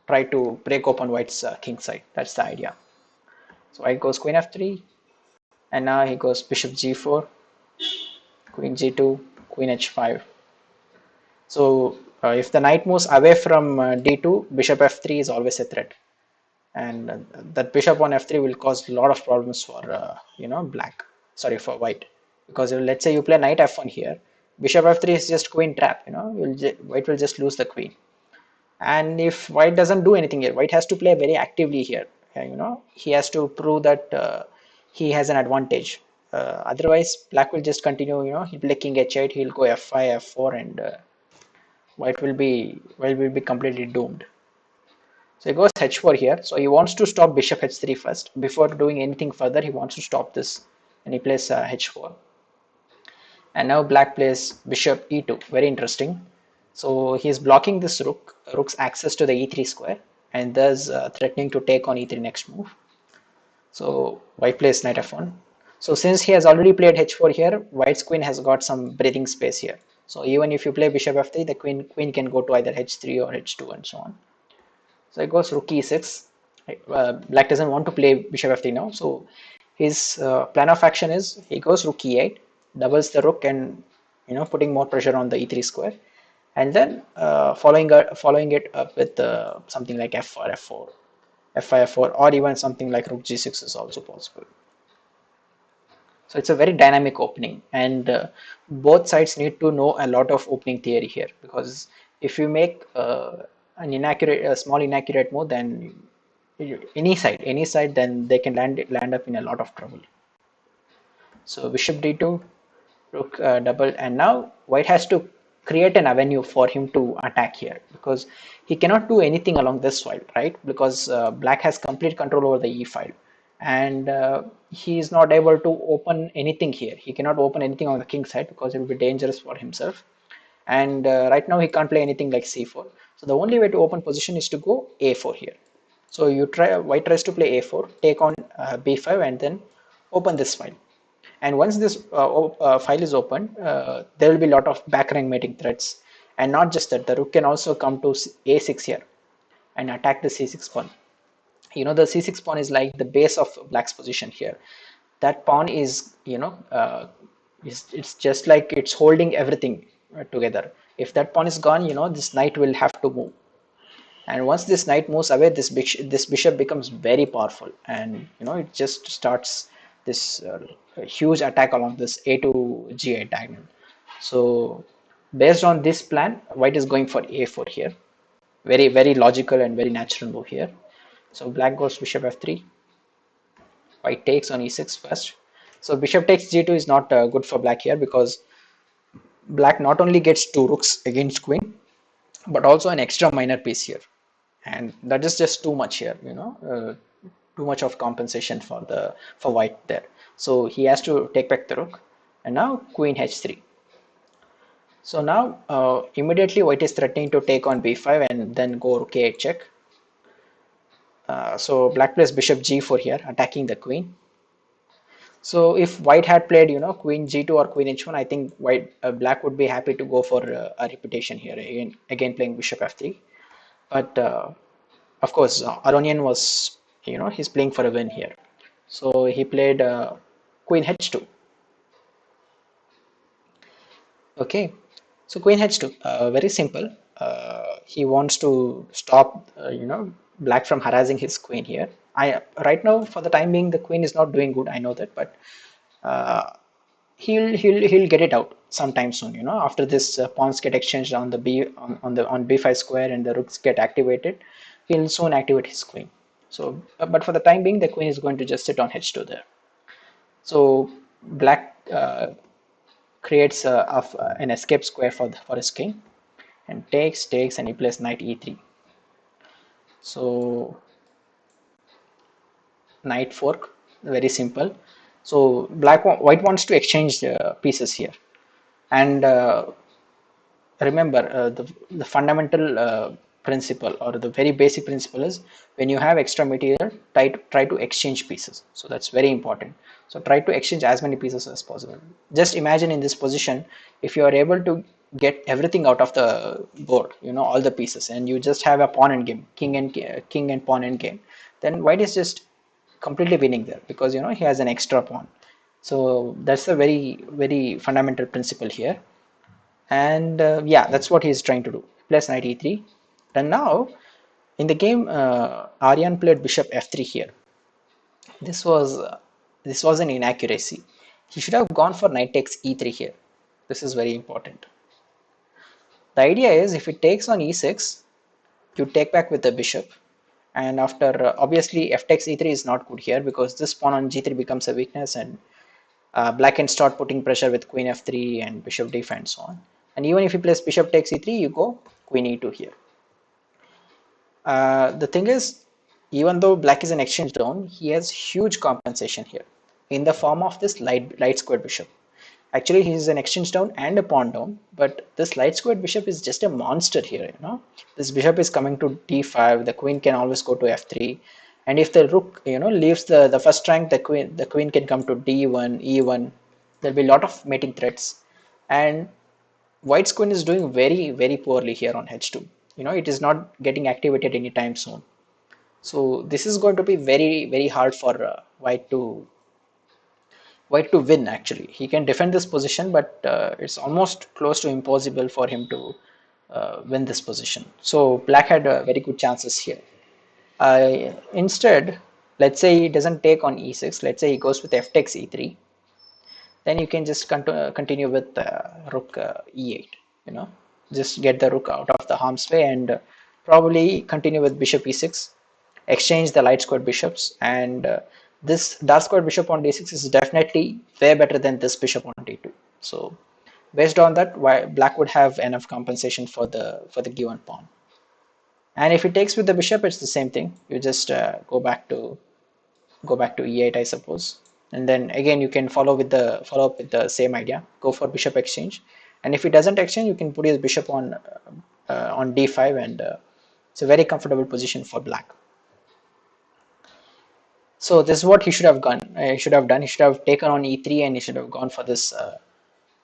try to break open white's king side. That's the idea. So white goes queen f3, and now he goes bishop g4, queen g2, queen h5. So if the knight moves away from d2, bishop f3 is always a threat, and that bishop on f3 will cause a lot of problems for for white, because let's say you play knight f1 here, bishop f3 is just queen trap. White will just lose the queen, and if white doesn't do anything here, white has to play very actively here. He has to prove that he has an advantage. Otherwise, black will just continue. He'll play king h8, he'll go f5, f4, and white will be completely doomed. So he goes h4 here. So he wants to stop bishop h3 first. Before doing anything further, he wants to stop this, and he plays h4. And now black plays bishop e2. Very interesting. So he is blocking this rook's access to the e3 square, and thus threatening to take on e3 next move. So white plays knight f1. So since he has already played h4 here, white's queen has got some breathing space here. So even if you play bishop f3, the queen can go to either h3 or h2 and so on. So it goes rook e6. Black doesn't want to play bishop f3 now. So his plan of action is he goes rook e8, doubles the rook, and putting more pressure on the e3 square, and then following it up with something like f4, f4, f5, f4, or even something like rook g6 is also possible. So it's a very dynamic opening, and both sides need to know a lot of opening theory here, because if you make a small inaccurate move, then any side, then they can land up in a lot of trouble. So bishop d2, rook double, and now white has to create an avenue for him to attack here, because he cannot do anything along this file, right? Because black has complete control over the e file, and he is not able to open anything here. He cannot open anything on the king side because it will be dangerous for himself. And right now he can't play anything like c4. So the only way to open position is to go a4 here. So white tries to play a4, take on b5, and then open this file. And once this file is opened, there will be a lot of backrank mating threats. And not just that, the rook can also come to a6 here and attack the c6 pawn. The c6 pawn is like the base of black's position here. That pawn is, it's just like it's holding everything together. If that pawn is gone, this knight will have to move. And once this knight moves away, this bishop becomes very powerful, and it just starts this huge attack along this a to g8 diagonal. So based on this plan, white is going for a4 here. Very, very logical and very natural move here. So black goes bishop f3. White takes on e6 first. So bishop takes g2 is not good for black here, because black not only gets two rooks against queen, but also an extra minor piece here, and that is just too much here. Too much of compensation for white there. So he has to take back the rook, and now queen h3. So now immediately white is threatening to take on b5 and then go rook a8 check. So black plays bishop g4 here, attacking the queen. So if white had played, queen g2 or queen h1, I think black would be happy to go for a repetition here, again playing bishop f3. But of course, Aronian was, he's playing for a win here. So he played queen h2. Okay, so queen h2, very simple. He wants to stop, black from harassing his queen here. Right now, for the time being, the queen is not doing good. I know that, but uh, he'll get it out sometime soon. After this pawns get exchanged on the on b5 square and the rooks get activated, he'll soon activate his queen. So, but for the time being, the queen is going to just sit on h2 there. So black creates an escape square for his king, and takes, and he plays knight e3. So knight fork, very simple. So white wants to exchange pieces here, and remember the fundamental principle, or the very basic principle, is when you have extra material, try to exchange pieces. So that's very important. So try to exchange as many pieces as possible. Just imagine in this position, if you are able to get everything out of the board, all the pieces, and you just have a pawn end game, king and pawn end game, then white is just completely winning there, because he has an extra pawn. So that's a very very fundamental principle here. And yeah, that's what he's trying to do. Plus knight e3. And now in the game, Aryan played bishop f3 here. This was an inaccuracy. He should have gone for knight takes e3 here. This is very important. The idea is, if it takes on e6, you take back with the bishop, and after obviously f takes e3 is not good here, because this pawn on g3 becomes a weakness, and black can start putting pressure with queen f3 and bishop d5 and so on. And even if he plays bishop takes e3, you go queen e2 here. The thing is, even though black is an exchange down, he has huge compensation here in the form of this light squared bishop. Actually, he is an exchange down and a pawn down, but this light squared bishop is just a monster here. This bishop is coming to d5. The queen can always go to f3, and if the rook, leaves the first rank, the queen can come to d1, e1. There'll be a lot of mating threats, and white's queen is doing very very poorly here on h2. It is not getting activated anytime soon. So this is going to be very very hard for white to win. Actually, he can defend this position, but it's almost close to impossible for him to win this position. So black had very good chances here. Instead, let's say he doesn't take on e6. Let's say he goes with f takes e3. Then you can just continue with rook e8. Just get the rook out of the harm's way, and probably continue with bishop e6, exchange the light squared bishops, and this dark squared bishop on d6 is definitely way better than this bishop on d2. So based on that, black would have enough compensation for the given pawn. And if he takes with the bishop, it's the same thing. You just go back to e8, I suppose, and then again you can follow up with the same idea. Go for bishop exchange, and if he doesn't exchange, you can put his bishop on d5, and it's a very comfortable position for black. So this is what he should have done. He should have taken on e3, and he should have gone for this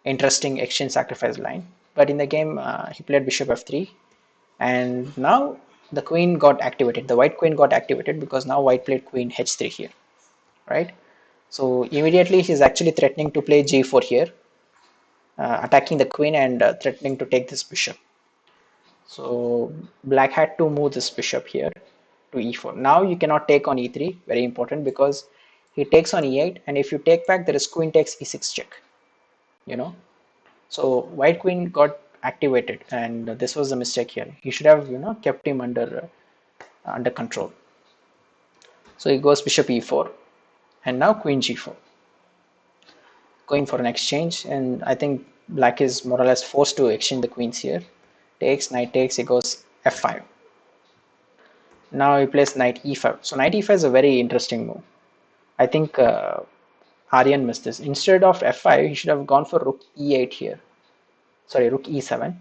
interesting exchange sacrifice line. But in the game, he played bishop f3, and now the queen got activated. The white queen got activated because now white played queen h3 here, right? So immediately he's actually threatening to play g4 here, attacking the queen, and threatening to take this bishop. So black had to move this bishop here to e4. Now you cannot take on e3, very important, because he takes on e8, and if you take back, there is queen takes e6 check. So white queen got activated, and this was the mistake here. He should have kept him under control. So he goes bishop e4, and now queen g4, going for an exchange, and I think black is more or less forced to exchange the queens here. Takes, knight takes, he goes f5. Now he plays knight e5. So knight e5 is a very interesting move. I think Aryan missed this. Instead of f5, he should have gone for rook e8 here. Sorry, rook e7,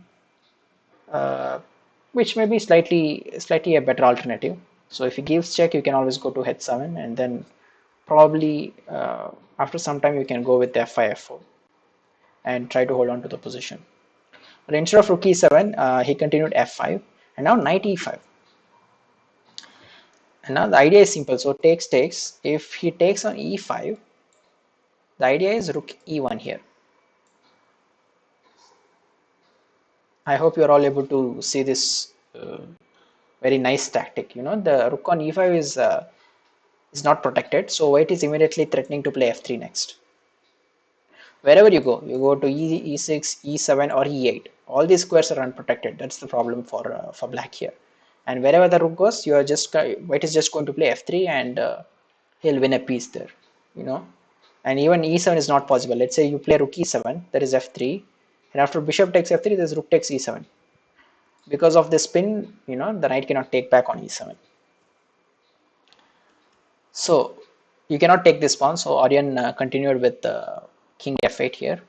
which may be slightly a better alternative. So if he gives check, you can always go to h7, and then probably after some time you can go with f5, f4, and try to hold on to the position. But instead of rook e7, he continued f5, and now knight e5. And now the idea is simple. So takes. If he takes on e5, the idea is rook e1 here. I hope you are all able to see this very nice tactic. You know, the rook on e5 is not protected, so white is immediately threatening to play f3 next. Wherever you go to e6, e7, or e8. All these squares are unprotected. That's the problem for black here. And wherever the rook goes, you are just white is just going to play f3, and he'll win a piece there. You know, and even e7 is not possible. Let's say you play rook e7, there is f3, and after bishop takes f3, there's rook takes e7. Because of the spin, you know, the knight cannot take back on e7. So you cannot take this pawn. So Aryan continued with king f8 here,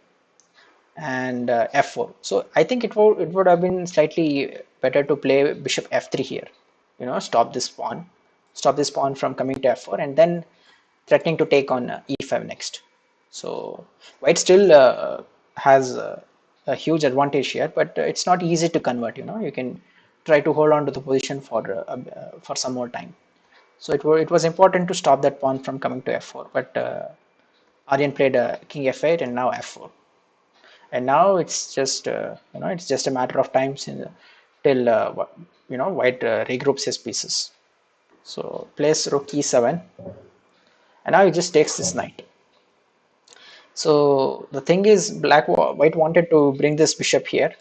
and f4. So I think it would have been slightly better to play bishop f3 here. You know, stop this pawn from coming to f4, and then threatening to take on e5 next. So white still has a huge advantage here, but it's not easy to convert. You know, you can try to hold on to the position for some more time. So it was important to stop that pawn from coming to f4, but Aryan played king f8 and now f4, and now it's just it's just a matter of time till white regroups his pieces. So plays rook e7, and now he just takes this knight. So the thing is, white wanted to bring this bishop here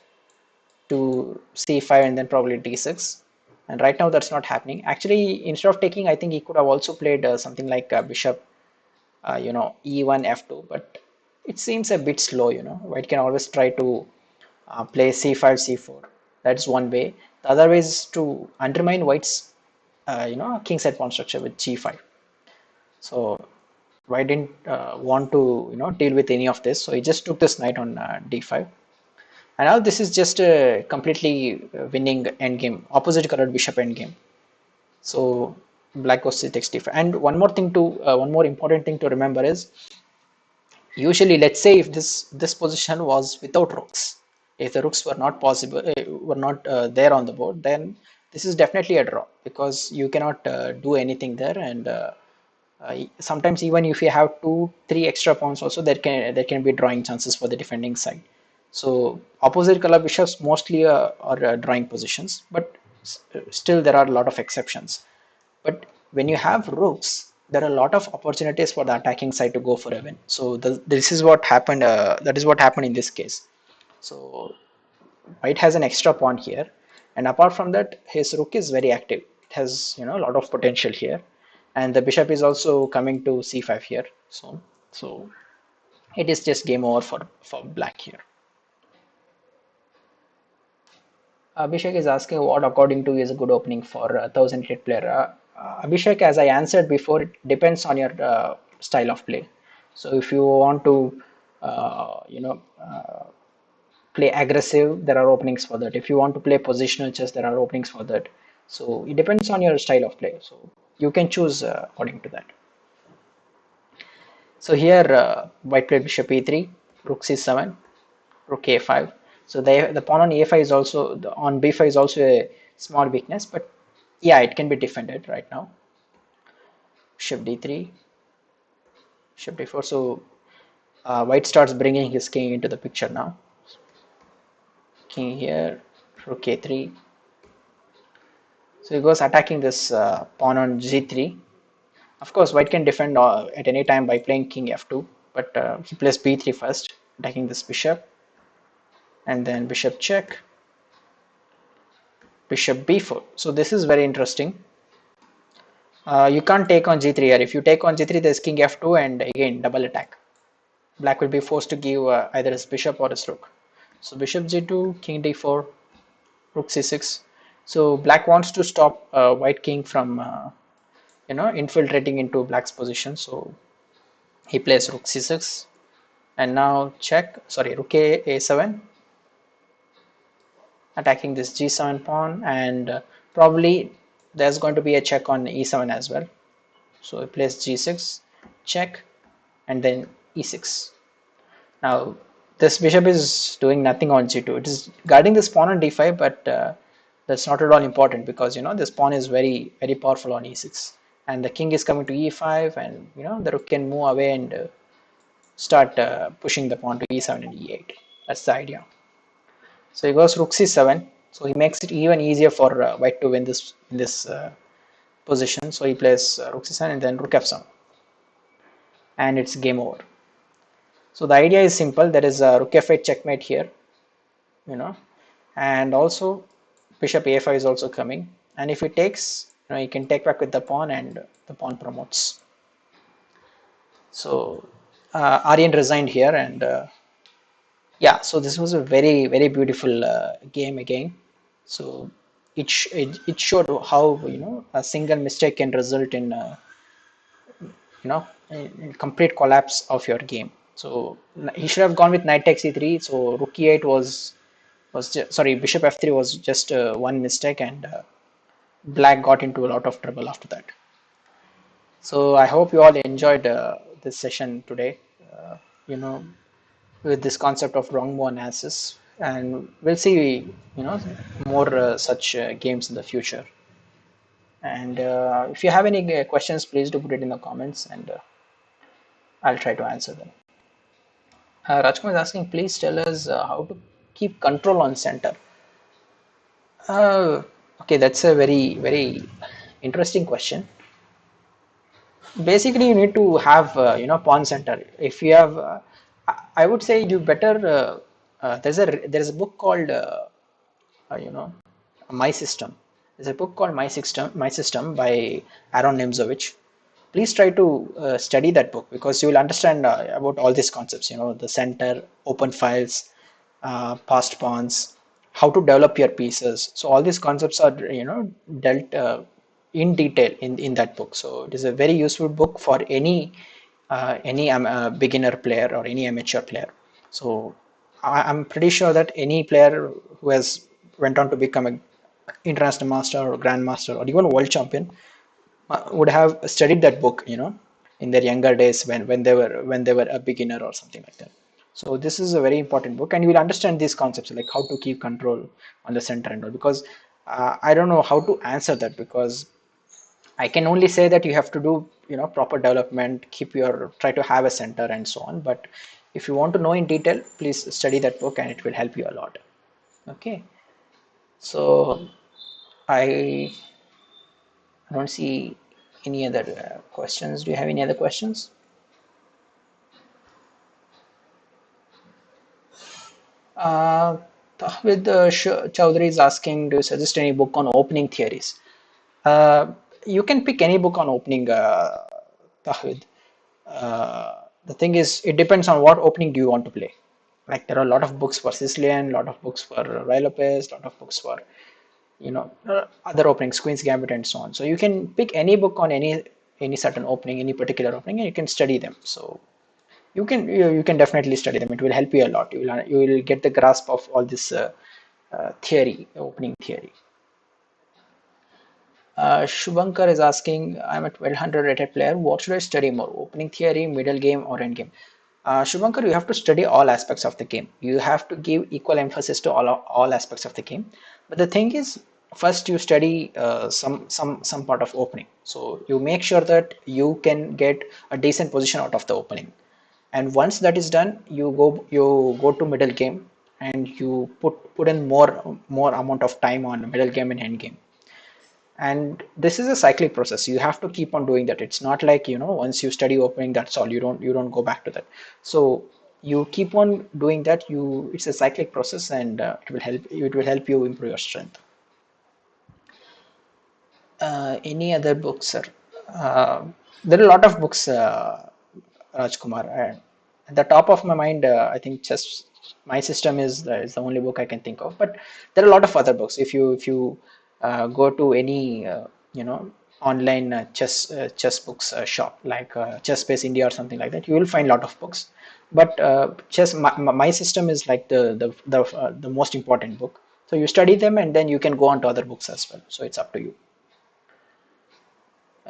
to c5 and then probably d6, and right now that's not happening. Actually, instead of taking, I think he could have also played something like bishop e1 f2, but it seems a bit slow. White can always try to play c5 c4. That's one way. The other way is to undermine white's kingside pawn structure with g5. So white didn't want to deal with any of this, so he just took this knight on d5. And now this is just a completely winning endgame, opposite colored bishop endgame. So black goes to takes d5. And one more important thing to remember is, usually, let's say if this position was without rooks, if the rooks were not possible, were not there on the board, then this is definitely a draw, because you cannot do anything there, and sometimes even if you have 2-3 extra pawns also, there can be drawing chances for the defending side. So opposite color bishops mostly are drawing positions, but still there are a lot of exceptions. But when you have rooks, there are a lot of opportunities for the attacking side to go for a win. So this is what happened. That is what happened in this case. So white has an extra pawn here, and apart from that, his rook is very active. It has a lot of potential here, and the bishop is also coming to c5 here. So it is just game over for black here. Abhishek is asking what, according to you, is a good opening for a 1000 hit player. Abhishek, as I answered before, it depends on your style of play. So if you want to, play aggressive, there are openings for that. If you want to play positional chess, there are openings for that. So it depends on your style of play. So you can choose according to that. So here, white played bishop e3, rook c7, rook a5. So the pawn on a5 is also on b5 is also a small weakness, but yeah, it can be defended right now. Bishop d3, bishop d4. So white starts bringing his king into the picture now. King here, rook a3. So he goes attacking this pawn on g3. Of course, white can defend at any time by playing king f2, but he plays b3 first, attacking this bishop, and then bishop check, bishop b4. So this is very interesting. You can't take on g3 here. If you take on g3, there's king f2, and again double attack. Black will be forced to give either his bishop or his rook. So bishop g2, king d4, rook c6. So black wants to stop white king from infiltrating into black's position. So he plays rook c6, and now check. Sorry, rook a7, attacking this g7 pawn, and probably there's going to be a check on e7 as well. So he plays g6, check, and then e6. Now this bishop is doing nothing on g2. It is guarding this pawn on d5, but that's not at all important because this pawn is very powerful on e6, and the king is coming to e5, and the rook can move away and start pushing the pawn to e7 and e8. That's the idea. So he goes rook c7. So he makes it even easier for white to win this in this position. So he plays rook c7 and then rook f7, and it's game over. So the idea is simple. There is a rook f8 checkmate here, you know, and also bishop a5 is also coming. And if he takes, he can take back with the pawn, and the pawn promotes. So Aryan resigned here, and yeah, so this was a very beautiful game again. So it showed how a single mistake can result in in complete collapse of your game. So he should have gone with knight takes e3. So rook e8 was just, sorry, bishop f3 was just one mistake, and black got into a lot of trouble after that. So I hope you all enjoyed this session today. You know, with this concept of wrong move analysis, and we'll see more such games in the future. And if you have any questions, please do put it in the comments, and I'll try to answer them. Rajkumar is asking, please tell us how to keep control on center. uh, okay, that's a very interesting question. Basically you need to have pawn center. If you have I would say you better there's a book called you know My System. There's a book called My System by Aaron Nimzowitsch. Please try to study that book, because you will understand about all these concepts, the center, open files, passed pawns, how to develop your pieces. So all these concepts are dealt in detail in that book. So it is a very useful book for any beginner player or any amateur player. So I'm pretty sure that any player who has went on to become a international master or grandmaster or even world champion would have studied that book, in their younger days when they were a beginner or something like that. So this is a very important book, and you will understand these concepts like how to keep control on the center and all. Because I don't know how to answer that, because I can only say that you have to do proper development, try to have a center and so on. But if you want to know in detail, please study that book, and it will help you a lot. Okay, so I don't see any other questions. Do you have any other questions? Uh, Tahwid Chowdhury is asking, do you suggest any book on opening theories? You can pick any book on opening, Tahwid. The thing is, it depends on what opening do you want to play. Like there are a lot of books for Sicilian, a lot of books for Roy Lopez, a lot of books for other openings, Queen's Gambit and so on. So you can pick any book on any certain opening, any particular opening, and you can study them. So you can definitely study them. It will help you a lot. You will get the grasp of all this theory, opening theory. Shubhankar is asking, I'm a 1200 rated player. What should I study more? Opening theory, middle game, or end game? Shubhankar, you have to study all aspects of the game. You have to give equal emphasis to all aspects of the game. But the thing is, first you study some part of opening. So you make sure that you can get a decent position out of the opening. And once that is done, you go to middle game, and you put in more amount of time on middle game and end game. And this is a cyclic process. You have to keep on doing that. It's not like once you study opening, that's all. You don't go back to that. So you keep on doing that. It's a cyclic process, and it will help you improve your strength. Any other books, sir? uh, there are a lot of books, Rajkumar. At the top of my mind, I think just My System is the only book I can think of. But there are a lot of other books. If you go to any online chess books shop like Chess Space India or something like that, you will find a lot of books. But My System is like the most important book. So you study them, and then you can go on to other books as well. So it's up to you.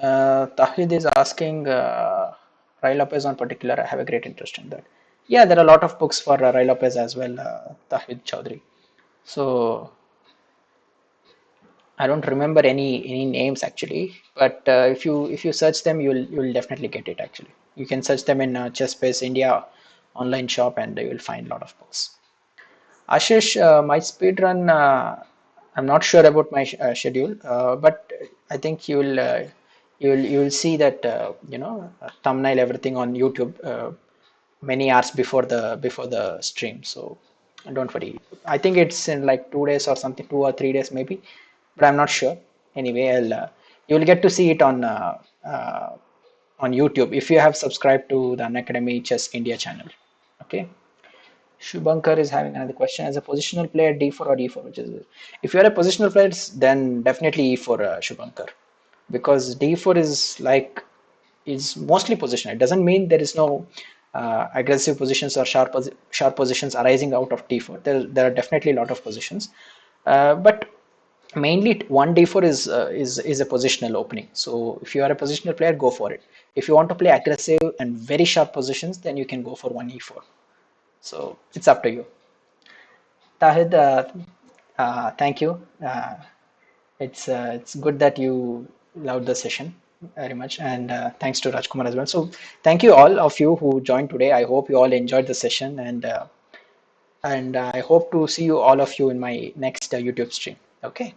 Tahid is asking Rai Lopez on particular. I have a great interest in that. Yeah, there are a lot of books for Rai Lopez as well, Tahid Chaudhary. So I don't remember any names actually, but if you search them, you'll definitely get it actually. You can search them in ChessBase India online shop, and you will find a lot of books. Ashish, my speed run. I'm not sure about my schedule, but I think you'll see that thumbnail everything on YouTube many hours before the stream. So don't worry. I think it's in like 2 days or something, 2 or 3 days maybe, but I'm not sure. Anyway, you'll get to see it on YouTube if you have subscribed to the Unacademy Chess India channel. Okay. Shubhankar is having another question. As a positional player, D4 or E4, which is if you're a positional player, then definitely E4, Shubhankar, because D4 is mostly positional. It doesn't mean there is no aggressive positions or sharp positions arising out of D4. There are definitely a lot of positions, but mainly one D4 is a positional opening. So if you are a positional player, go for it. If you want to play aggressive and very sharp positions, then you can go for one E4. So it's up to you. Tahid, thank you. It's good that you loved the session very much, and thanks to Rajkumar as well. So thank you all of you who joined today. I hope you all enjoyed the session, and I hope to see you all of you in my next YouTube stream. Okay.